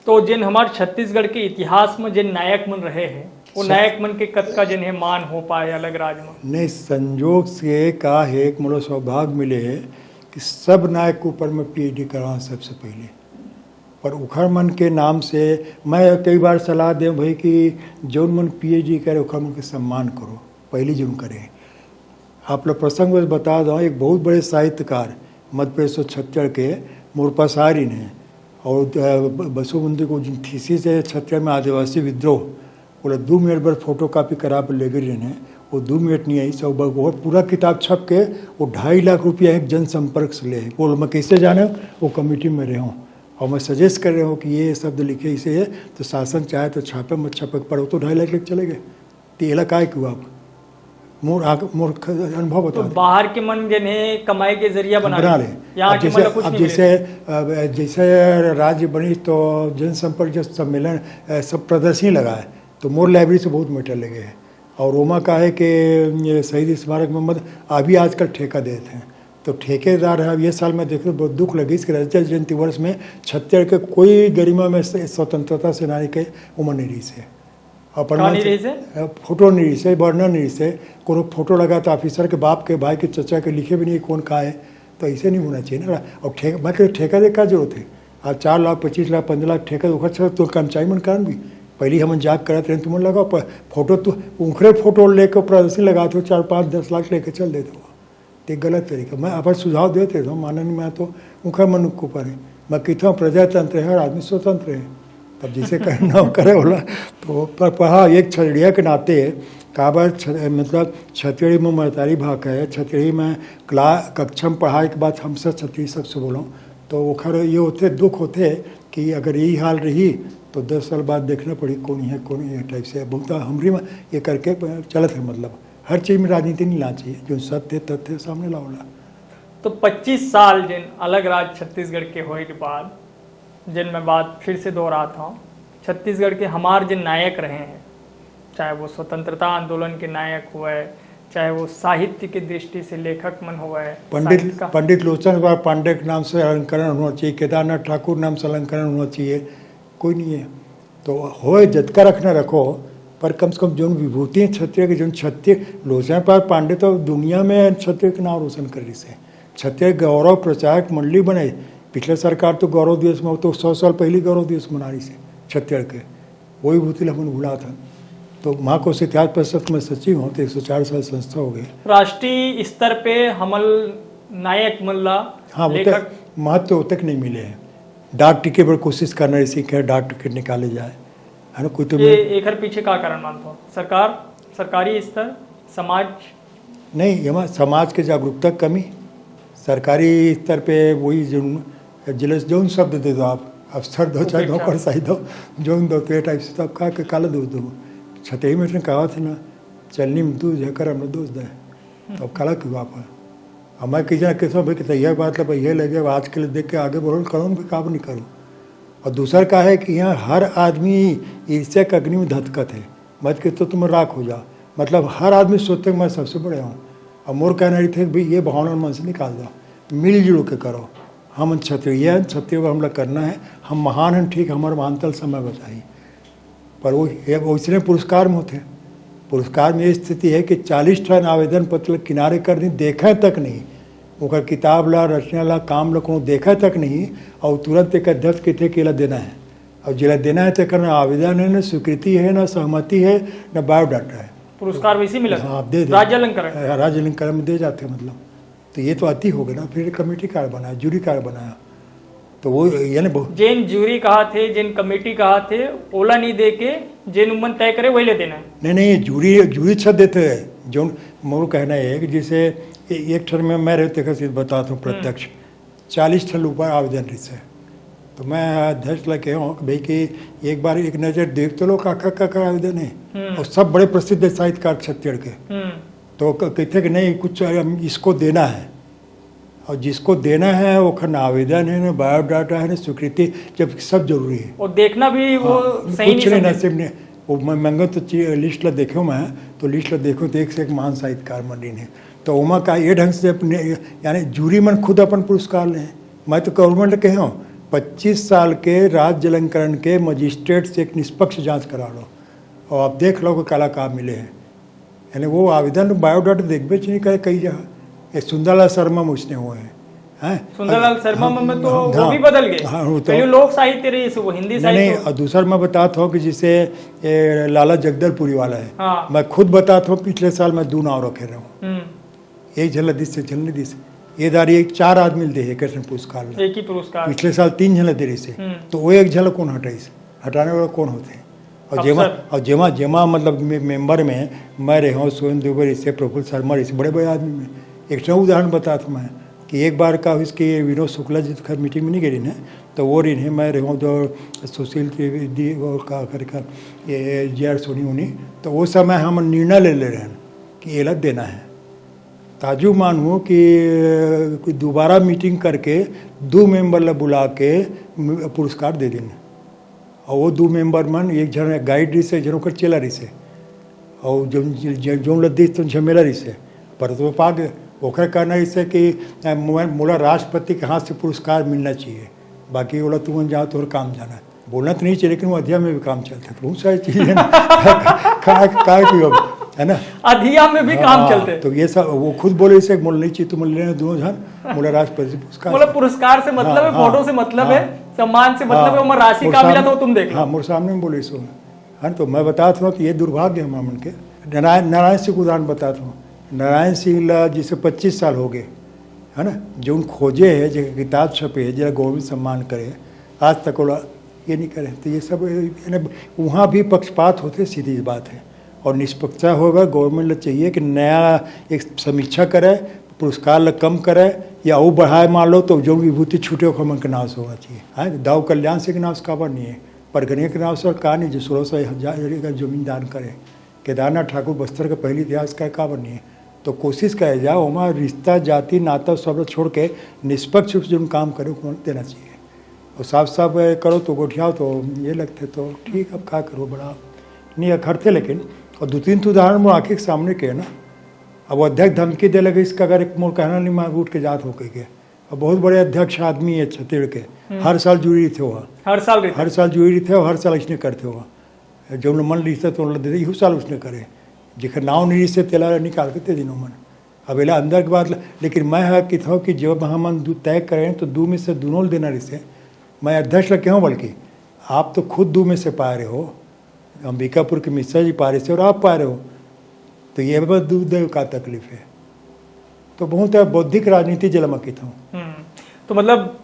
तो जिन हमारे छत्तीसगढ़ के इतिहास में जिन नायक मन रहे हैं वो नायक मन के कद का जिन्हें मान हो पाए अलग राज में नहीं, संजोग से का है एक मुझे सौभाग्य मिले है कि सब नायक के ऊपर मैं PhD कराऊँ सबसे पहले। पर उखड़ मन के नाम से मैं कई बार सलाह दें भाई कि जौन मन PhD करे उखड़ मन के सम्मान करो, पहली जरूर करें। आप लोग प्रसंग में बता दो, एक बहुत बड़े साहित्यकार मध्य प्रदेश और छत्तीसगढ़ के मुरपासारी ने, और बसुबंधु को जिन थीसिस है छत्तीसगढ़ में आदिवासी विद्रोह, बोला 2 मिनट भर फोटो कापी करा पर ले गई ने, वो 2 मिनट नहीं आई सब बहुत पूरा किताब छप के वो 2.5 लाख रुपया एक जनसंपर्क से ले। बोलो मैं कैसे जाने, वो कमेटी में रहा हूँ और मैं सजेस्ट कर रहा हूँ कि ये शब्द लिखे इसे है, तो शासन चाहे तो छापे मत छपक पड़ो तो 2.5 लाख लेके चले गए। तो ये काय क्यों आप मोर अनुभव बता। तो बाहर के मन जिन्हें कमाई के जरिया बना ले। अब जैसे राज्य बनी तो जनसंपर्क जब सम्मेलन सब प्रदर्शनी लगा है, तो मोर लाइब्रेरी से बहुत मीटर लगे हैं। और रोमा का है कि शहीद स्मारक में अभी आजकल ठेका देते हैं, तो ठेकेदार है। अब ये साल में देख रहे बहुत दुख लगी इसके रजत जयंती वर्ष में छत्तीसगढ़ के कोई गरिमा में स्वतंत्रता सेनानी के उम्र नहीं रही से, फोटो नहीं रही से, बर्नर नहीं से, कोनो फोटो लगा तो ऑफिसर के बाप के भाई के चचा के लिखे भी नहीं कौन कहा है, तो ऐसे नहीं होना चाहिए ना। और मैं कहते ठेका दे क्या जरूरत है। आज 4 लाख 25 लाख 15 लाख ठेका उखड़ तो कर्मचारी मन कारण भी पहले हम जाग करते रहे, तुम लगाओ फोटो, तो उखड़े फोटो लेकर प्रदर्शनी लगा दो 4 5 10 लाख लेके चल देते हो, तो गलत तरीका। मैं अपन सुझाव देते हूँ, माननीय मैं तो उखड़ मन के ऊपर है। मैं कहता हूँ प्रजातंत्र है, हर आदमी स्वतंत्र है, तब जिसे करना हो करे बोला। तो पर हाँ, एक छड़िया के नाते काबर मतलब छत्तीसगढ़ी में मरतारी भाग है, छत्तीसगढ़ी में कक्षा में पढ़ाई के बाद हम सब छत्तीस सबसे बोलो, तो ओखर ये होते दुख होते कि अगर यही हाल रही तो 10 साल बाद देखना पड़ी कौन है कौन है टाइप से। बहुत हमरी में ये करके चलत है। मतलब हर चीज़ में राजनीति नहीं लाना चाहिए, जो सत्य तथ्य सामने लाओला। तो 25 साल जिन अलग राज्य छत्तीसगढ़ के होए के बाद जिन मैं बात फिर से दोहराता हूँ, छत्तीसगढ़ के हमारे जिन नायक रहे हैं, चाहे वो स्वतंत्रता आंदोलन के नायक हुए, चाहे वो साहित्य की दृष्टि से लेखक मन हुए, पंडित लोचन कुमार पांडे के नाम से अलंकरण होना चाहिए, केदारनाथ ठाकुर नाम से अलंकरण होना चाहिए, कोई नहीं है। तो होए जतका रखना रखो, पर कम से कम जो विभूति है क्षत्रिय के, जो क्षत्रिय लोचन कुमार पांडे तो दुनिया में क्षत्रिय के नाम रोशन कर रही से, क्षत्रिय गौरव प्रचारक मंडली बनाई। पिछले सरकार तो गौरव दिवस में तो 100 साल पहले गौरव दिवस मना रही से छत्तीसगढ़ के, वही विभूति हमने भूला था। तो महाकोश इतिहास परिषद में सचिव हूँ, तो 104 साल संस्था हो गई। राष्ट्रीय स्तर पे हमल नायक मल्ला हाँ, वो तक महत्व तक नहीं मिले हैं। डाक टिकट पर कोशिश करना इसी के डाक टिकट निकाले जाए, है ना। कोई तो ये एक पीछे का कारण मानता हूँ, सरकारी स्तर, समाज नहीं, हमारे समाज के जागरूकता कमी। सरकारी स्तर पे वही जौन शब्द दे दो आप, अफसर दो चाहे नौकरशाही दो, जौन दो तो टाइप से, तो आप कहा काला दोष दो। छतई में कहा था ना, चलनी में दूध जाकर हमने दोष दे, तो अब काला क्यों आप हमारे किसी ना किसी भाई तैयार बात है, भाई ये लगे आज के लिए देख के आगे बढ़ो, करूँ भी काम नहीं करूँ। और दूसरा का है कि यहाँ हर आदमी ईर्ष्या का अग्नि में धधकत है, मत के तो तुम राख हो जाओ, मतलब हर आदमी सोचते मैं सबसे बड़े हूँ। और मोर कहना रही थे भाई ये भावना मन से निकाल दो, मिलजुल के करो। हम क्षत्रिय हैं, क्षत्रिय को हमला करना है, हम महान हैं, ठीक, हमारा महानतल समय बताइए। पर वो इसलिए पुरस्कार में होते, पुरस्कार में ये स्थिति है कि 40 टन आवेदन पत्र किनारे कर दी, देखा तक नहीं, ओकर किताब ला, रचना ला, काम ला को देखा तक नहीं, और तुरंत एक अध्यक्ष के थे केला देना है, और जिला देना है तो करना आवेदन है, न स्वीकृति है, न सहमति है, न बायोडाटा है। पुरस्कार वैसे मिला? हाँ, आप दे राज्य अलंकरण में दे जाते मतलब। तो ये तो अति हो गया ना। फिर कमेटी कार्ड बनाया, जूरी कार्ड बनाया, तो वो यानी जिन जूरी कहा थे, जिन कमेटी कहा थे, ओला नहीं दे के जिन उम्मन तय करे वही ले देना है। नहीं, जूरी छत देते हैं। जो मोर कहना है कि जैसे एक ठन में मैं रहते कैसे बताता हूँ प्रत्यक्ष 40 ठन ऊपर आवेदन रही से, तो मैं अध्यक्ष लगे हूँ भाई कि एक बार एक नज़र देख तो लो का आवेदन है, और सब बड़े प्रसिद्ध साहित्यकार छत्तीसगढ़ के, तो कहते कि नहीं कुछ इसको देना है, और जिसको देना है वो खन आवेदन है, न बायोडाटा है, न स्वीकृति, जब सब जरूरी है। और देखना भी वो सही कुछ नहीं नसीब ने वो मैं तो लिस्ट ला देखो, मैं तो लिस्ट ला देखो तो एक से एक महान साहित्यकार मंडी ने, तो उमा का ये ढंग से अपने यानी जूरी मन खुद अपन पुरस्कार लें। मैं तो गवर्नमेंट कहे हूँ 25 साल के राज्य अलंकरण के मजिस्ट्रेट से एक निष्पक्ष जाँच करा लो, और आप देख लो कि कलाकार मिले हैं। यानी वो आवेदन बायोडाटा देख बेच नहीं करे कई जगह। ये सुंदरलाल शर्मा मुझने हुए हैं, सुंदरलाल शर्मा में तो वो भी बदल गए। तो लोक साहित्य रही वो हिंदी साहित्य नहीं। और दूसरा मैं बताता हूँ कि जिसे लाला जगदलपुरी वाला है, हाँ। मैं खुद बताता हूँ पिछले साल मैं 2 नाव रखे रहा हूँ, एक झलदिस से झलदिस, ये दारी एक 4 आदमी दे है कृष्ण पुरस्कार, एक ही पुरस्कार। पिछले साल 3 झलक दे रही से, तो वो एक झलक कौन हटाई, हटाने वाला कौन होते हैं। और जेमा मतलब मेंबर में मैं रहा हूँ, सोहन दुबे इसे, प्रफुल्ल शर्मा इसे, बड़े बड़े आदमी में। एक उदाहरण बताता हूँ मैं कि एक बार का इसके विनोद शुक्ला जी खैर मीटिंग में नहीं गई ना, तो वो रही मैं रहा हूँ जो सुशील त्रिवेदी और का करके ये JR सोनी उनी, तो वो समय हम निर्णय ले रहे हैं कि एलत देना है। ताजु मानूँ कि दोबारा मीटिंग करके 2 मेंबर ला बुला के पुरस्कार दे देना, और वो 2 मेंबर मन एक जन गाइड रही से, जनों कर चेला रही से, और जो लद्दी तो झमेला रही से, पर तो पा गए। ओखर कहना इससे कि मोला राष्ट्रपति के हाथ से पुरस्कार मिलना चाहिए, बाकी बोला तुम जाओ तो काम जाना, बोलना तो नहीं चाहिए, लेकिन वो अधिया में भी काम चलता है, बहुत सारी चीज़ें है ना, अधिया में भी काम चलते। तो ये सब वो खुद बोले इसे मोल नहीं चाहिए, तुम लेना दोनों जन, मोला राष्ट्रपति पुरस्कार, पुरस्कार से मतलब है, फोटो से मतलब है, सम्मान से मतलब है, राशि का मिला तो तुम देख। हाँ, मोर सामने में बोले सो है। तो मैं बताता हूँ कि ये दुर्भाग्य है मामन के। नारायण सिंह उदाहरण बताता हूँ। नारायण सिंह ला जिसे 25 साल हो गए, है ना, जो उन खोजे है, जो किताब छपे है, जरा गवर्नमेंट सम्मान करे, आज तक वो ये नहीं करे। तो ये सब वहाँ भी पक्षपात होते, सीधी बात है, और निष्पक्षता होगा। गवर्नमेंट ला चाहिए कि नया एक समीक्षा करे, पुरस्कार ला कम करे, या वो बढ़ाए मान लो तो जो विभूति छूटे हो मन का नाश होना चाहिए। हाँ, दाऊ कल्याण सिंह के नाश काबर नहीं है, परगनिया के नाश और कहा नहीं जो 1600 का जमीन दान करे। केदारनाथ ठाकुर बस्तर का पहली इतिहास का काबर नहीं है, तो कोशिश करे जाओ वहाँ रिश्ता जाति नाता सब छोड़ के निष्पक्ष रूप से जो काम करे वो देना चाहिए। और साफ साफ करो तो गोठियाओ तो ये लगते तो ठीक, अब क्या करो, बड़ा नहीं अखरते। लेकिन और 2-3 तो उदाहरण मोर आँखी के सामने के ना, अब अध्यक्ष धमकी दे लगे इसका अगर एक मोर कहना नहीं मैं उठ के जात होके के। अब बहुत बड़े अध्यक्ष आदमी है छत्तीसगढ़ के, हर साल जुड़ी थे वहाँ, हर साल जुड़ी थे और हर साल इसने करते हुआ जो मन रिश्ते तो देते इहू साल उसने करे जिखर नाव नहीं रिश्ते तेला निकाल के ते दिनों मन। अब एला अंदर के बात, लेकिन मैं है कि था कि जब हम तय करें तो 2 में से दोनों देना रिश्ते। मैं अध्यक्ष लगे हूँ, बल्कि आप तो खुद 2 में से पा रहे हो, अंबिकापुर के मिश्रा जी पा रहे थे और आप पा रहे हो, तो ये बस दूध का तकलीफ है। तो बहुत बौद्धिक राजनीति जलमकित हूँ। तो मतलब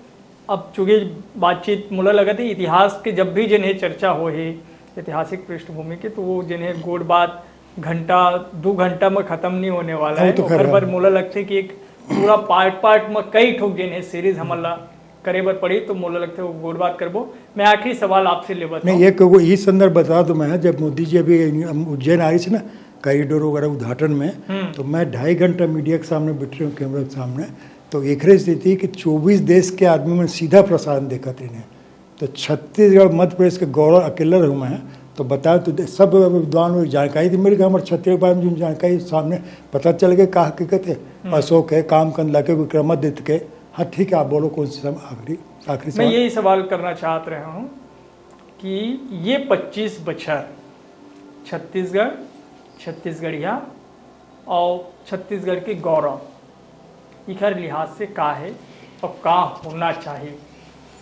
अब चूंकि बातचीत मुला लगा थी इतिहास के, जब भी जिन्हें चर्चा हो है ऐतिहासिक पृष्ठभूमि की, तो वो जिन्हें गोड बात घंटा 2 घंटा में खत्म नहीं होने वाला है। तो पर मुला लगते कि एक पूरा पार्ट में कई ठोक जिन्हें सीरीज हमला करे बर पड़ी, तो मुला लगते वो गोड बात करबो। मैं आखिरी सवाल आपसे ले बताऊं। नहीं, ये संदर्भ बता दो। मैं जब मोदी जी अभी उज्जैन आ रही थी ना कॉरिडोर वगैरह उद्घाटन में, तो मैं 2.5 घंटा मीडिया के सामने बैठे हूँ, कैमरा के सामने। तो एक स्थिति कि 24 देश के आदमी में सीधा प्रसारण देखा इन्हें। तो छत्तीसगढ़ मध्य प्रदेश के गौरव अकेला रहूँ मैं, तो बताया तो सब विद्वान जानकारी थी मेरे को, हमारे छत्तीसगढ़ के बारे में जो जानकारी सामने पता चल गया का हकीकत है। अशोक है, काम कंदला के, विक्रमादित्य के। हाँ ठीक है, आप बोलो कौन सी आखिरी मैं यही सवाल करना चाहत रहा हूँ कि ये 25 बछर छत्तीसगढ़िया और छत्तीसगढ़ के गौरव इखर लिहाज से का है और का होना चाहिए।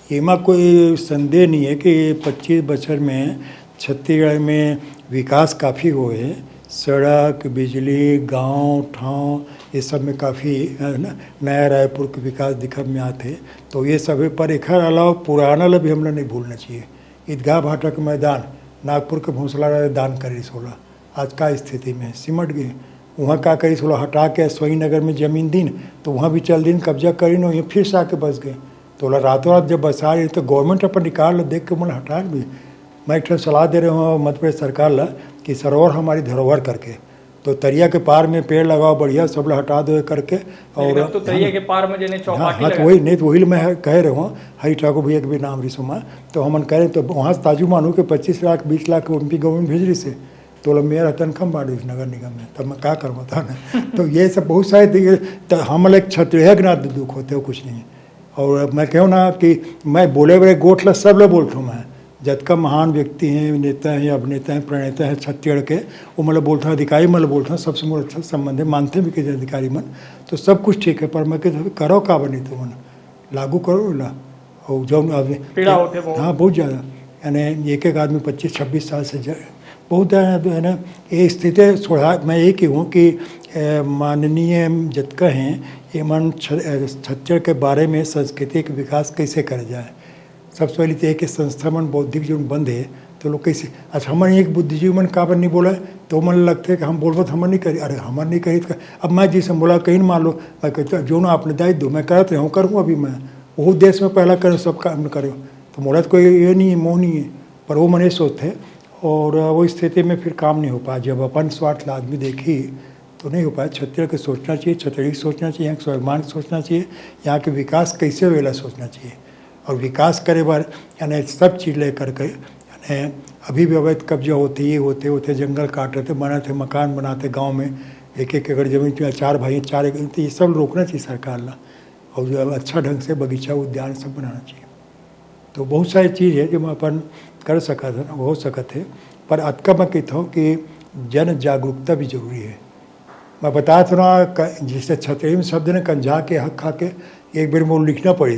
इमा कोई संदेह नहीं है कि 25 बछर में छत्तीसगढ़ में विकास काफ़ी हुए हैं। सड़क, बिजली, गांव ठाव ये सब में काफ़ी नया रायपुर के विकास दिखब में आते। तो ये सब है, पर एक अलावा पुराना भी हमने नहीं भूलना चाहिए। ईदगाह भाटा के मैदान, नागपुर के भोसला दान करी 16, आज का स्थिति में सिमट गए। वहाँ का करी 16 हटा के स्वयं नगर में ज़मीन दिन, तो वहाँ भी चल दिन कब्जा करी न, फिर से आके बस गए। तो रातों रात जब बसा रही तो गवर्नमेंट अपन निकाल देख के मन हटा भी। मैं एक सलाह दे रहा हूँ मध्य प्रदेश सरकार ला कि सरोवर हमारी धरोहर करके, तो तरिया के पार में पेड़ लगाओ बढ़िया, सब हटा दो करके। और तो तरिया के पार में जिन्हें चौपाटी हाँ, तो वही नहीं, तो वही मैं कह रहा हूँ, हरी ठाकुर भैया के भी नाम रिसुमा। तो हम कह रहे तो वहाँ से ताजू मानू के 25 लाख 20 लाख MP गवर्नमेंट भेज रही से, तो मेरा तनखम बांटू इस नगर निगम में, तब मैं क्या करवा था ना। तो ये सब बहुत सारे तो हम एक क्षत्रिय के ना दुख होते हो कुछ नहीं। और मैं कहूँ ना कि मैं बोले बड़े गोठला सब लोग बोलता हूँ, मैं जतका महान व्यक्ति हैं, नेता हैं, अभिनेता हैं, प्रणेता हैं छत्तीसगढ़ के, वो मतलब बोलता हूँ अधिकारी मतलब बोलता हूँ, सबसे मोर अच्छा संबंध है, मानते भी कि अधिकारी मन तो सब कुछ ठीक है। पर मैं कहता करो का बनी तो मन लागू करो ना। और जो पीड़ा होते हाँ बहुत ज़्यादा, यानी एक आदमी 25-26 साल से बहुत है ना ये स्थिति सुधार। मैं एक ही हूँ कि माननीय जतका हैं ये मन छत्तीसगढ़ के बारे में सांस्कृतिक विकास कैसे कर जाए। सबसे पहले तो एक संस्था मन बौद्धिक जो बंद है, तो लोग कैसे, अच्छा हमारे एक बुद्धिजीवी मन का नहीं बोला, तो मन लगता है कि हम बोलबो तो हम नहीं करी, अरे हमारे नहीं कही। अब मैं जिसे बोला कहीं मान लो, मैं कहता जो ना आपने दायित्व दो, मैं करते रहूँ करूँ, अभी मैं वो देश में पहला करूँ सब काम करूँ। तो मोड़ा तो कोई ये नहीं है, मोह नहीं है, पर वो मने सोचते। और वो स्थिति में फिर काम नहीं हो पाया। जब अपन स्वार्थ आदमी देखी तो नहीं हो पाया। छत्तीसगढ़ के सोचना चाहिए, छत्तीसगढ़ सोचना चाहिए, यहाँ के स्वाभिमान सोचना चाहिए, यहाँ के विकास कैसे वेला सोचना चाहिए। और विकास करे बार यानी सब चीज़ ले करके, यानी अभी भी अवैध कब्जा होते होते जंगल काट रहे थे, बनाते मकान बनाते गांव में 1-1 एकड़ जमीन, 4 भाई 4 एकड़, तो ये सब रोकना चाहिए सरकार ला। और जो अच्छा ढंग से बगीचा उद्यान सब बनाना चाहिए। तो बहुत सारी चीज़ है जो मैं अपन कर सका था, हो सकते थे। पर अतका मैं कहता हूँ कि जन जागरूकता भी जरूरी है। मैं बताया था ना जिससे छत्तीसगढ़ में शब्द ने कंझा के हक खा के एक बार मोल लिखना पड़ी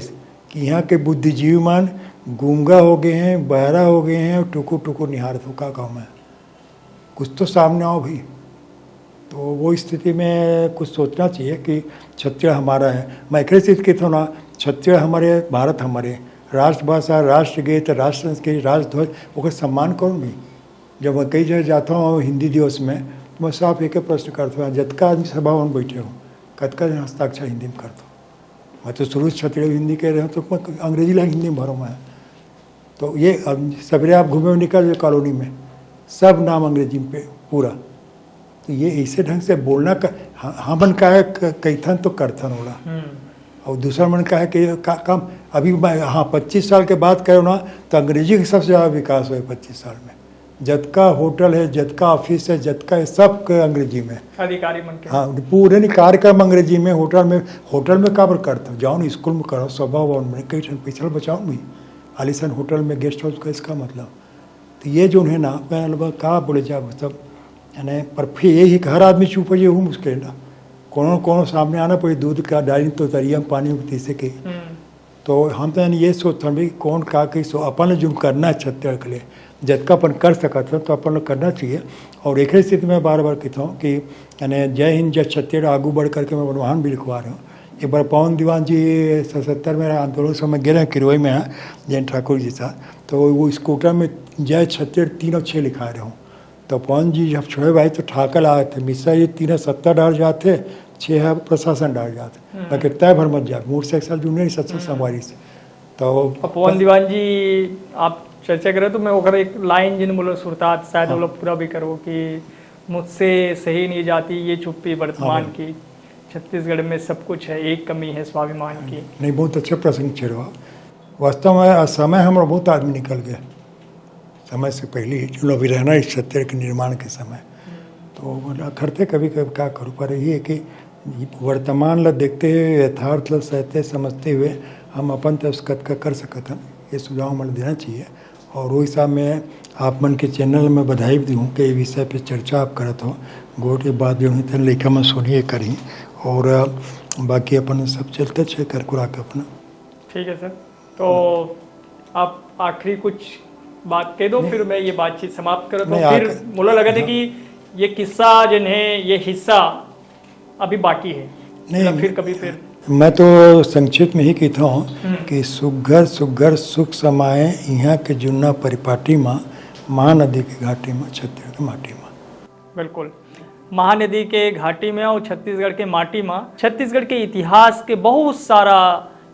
कि यहाँ के बुद्धिजीवी मान गूंगा हो गए हैं, बहरा हो गए हैं, टुकुर टुकुर निहारत हो का गाँव में कुछ तो सामने आओ भाई। तो वो स्थिति में कुछ सोचना चाहिए कि छत्तीसगढ़ हमारा है। मैं एक चीज़ कहता हूँ ना, छत्तीसगढ़ हमारे, भारत हमारे, राष्ट्रभाषा, राष्ट्रगीत, राष्ट्र संस्कृति, राष्ट्रध्वज ओकर सम्मान करूँ भी। जब मैं कई जगह जाता हूँ हिंदी दिवस में, तो मैं साफ एक प्रश्न करता हूँ, जतका आदमी सभा में बैठे हूँ कतका हस्ताक्षर हिंदी में करता हूँ। मैं तो शुरू से छत्तीसगढ़ हिंदी कह रहे हूँ, तो मैं अंग्रेजी ला हिंदी में भरूँ मैं। तो ये अब सवेरे आप घूमे निकल कॉलोनी में सब नाम अंग्रेजी में पे पूरा। तो ये ऐसे ढंग से बोलना का हाँ मन का है कैथन तो करथन होला, और दूसरा मन का है कि काम अभी हाँ 25 साल के बाद कहो ना तो अंग्रेजी का सबसे ज़्यादा विकास हुआ 25 साल में। जतका होटल है, जतका ऑफिस है, जतका सब के अंग्रेजी में, अधिकारी मन के हाँ पूरे नहीं कार्यक्रम अंग्रेजी में। होटल में काबर करता हूँ, जाओ स्कूल में करो, स्वभाव में कई ठन पैसा बचाओ भी आलिशान होटल में गेस्ट हाउस का इसका मतलब। तो ये जो है ना मैं कहा बोले जाओ सब यानी, पर फिर यही हर आदमी चुप है, हूँ मुश्किल ना कोनो सामने आना पड़े दूध का डाली तो तरिया पानी तीसे के। तो हम तो ये सोचते हैं भाई कौन का कैसो अपन जो करना है छत्तीसगढ़ के लिए जतका अपन कर सकते हैं तो अपन लोग करना चाहिए। और एक ही स्थिति में बार बार कहता हूँ कि यानी जय हिंद जय छत्तीसगढ़ आगू बढ़ करके मैं वरवाहन भी लिखवा रहा हूँ। एक बार पवन दीवान जी 77 में आंदोलन समय गिरे किरोई में है जैन ठाकुर जी साथ, तो वो स्कूटर में जय छत्तीसगढ़ 3 और 6 लिखा रहे हूँ। तो पवन जी जब छोड़े भाई तो ठाकर आए थे मिश्रा ये 3 70 डाल जाते, 6 है प्रशासन डाल जाते, बाकी तय भर मत जाते मोटरसाइकिल जूनियर 700 सवारी से। तो पवन दीवान जी आप चर्चा करें तो मैं वो एक लाइन जिन बोलो सुरतात शायद वो लोग पूरा भी करो कि मुझसे सही नहीं जाती ये चुप्पी वर्तमान की, छत्तीसगढ़ में सब कुछ है एक कमी है स्वाभिमान की। नहीं बहुत अच्छा प्रसंग छेड़वा। वास्तव में समय हमारा बहुत आदमी निकल गया समय से पहले जो लोग रहना इस छत्तीसगढ़ के निर्माण के समय, तो बोला करते कभी कभी क्या करूँ, पर ये है कि वर्तमान ला देखते हुए यथार्थ ला सहते समझते हुए हम अपन तस्कत का कर सकते हैं, ये सुझाव मन देना चाहिए। और वो हिसाब में आप मन के चैनल में बधाई भी दूँ कि विषय पे चर्चा आप करत हो, गोट के बाद जो है लेखा में सुनिए करी, और बाकी अपन सब चलते छे कर कुरा के अपना। ठीक है सर, तो आप आखिरी कुछ बात कह दो फिर मैं ये बातचीत समाप्त करूँ। तो फिर मुझे लगा था कि ये किस्सा जिन्हें ये हिस्सा अभी बाकी है, नहीं फिर कभी फिर मैं तो संक्षिप्त में ही कहता हूँ कि सुघर सुघर सुख समाये यहाँ के जुन्ना परिपाटी माँ महानदी के घाटी में छत्तीसगढ़ के माटी में। बिल्कुल, महानदी के घाटी में और छत्तीसगढ़ के माटी में छत्तीसगढ़ के इतिहास के बहुत सारा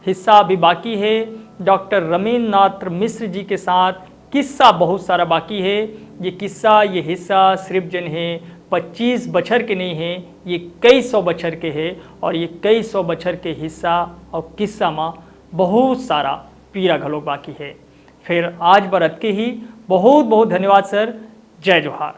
हिस्सा अभी बाकी है। डॉक्टर रमेंद्रनाथ मिश्र जी के साथ किस्सा बहुत सारा बाकी है। ये किस्सा ये हिस्सा सिर्फ जन है 25 बछर के नहीं है, ये कई सौ बछर के है, और ये कई सौ बछर के हिस्सा और किस्सा में बहुत सारा पीरा घलोक बाकी है। फिर आज बरत के ही बहुत बहुत धन्यवाद सर, जय जोहार।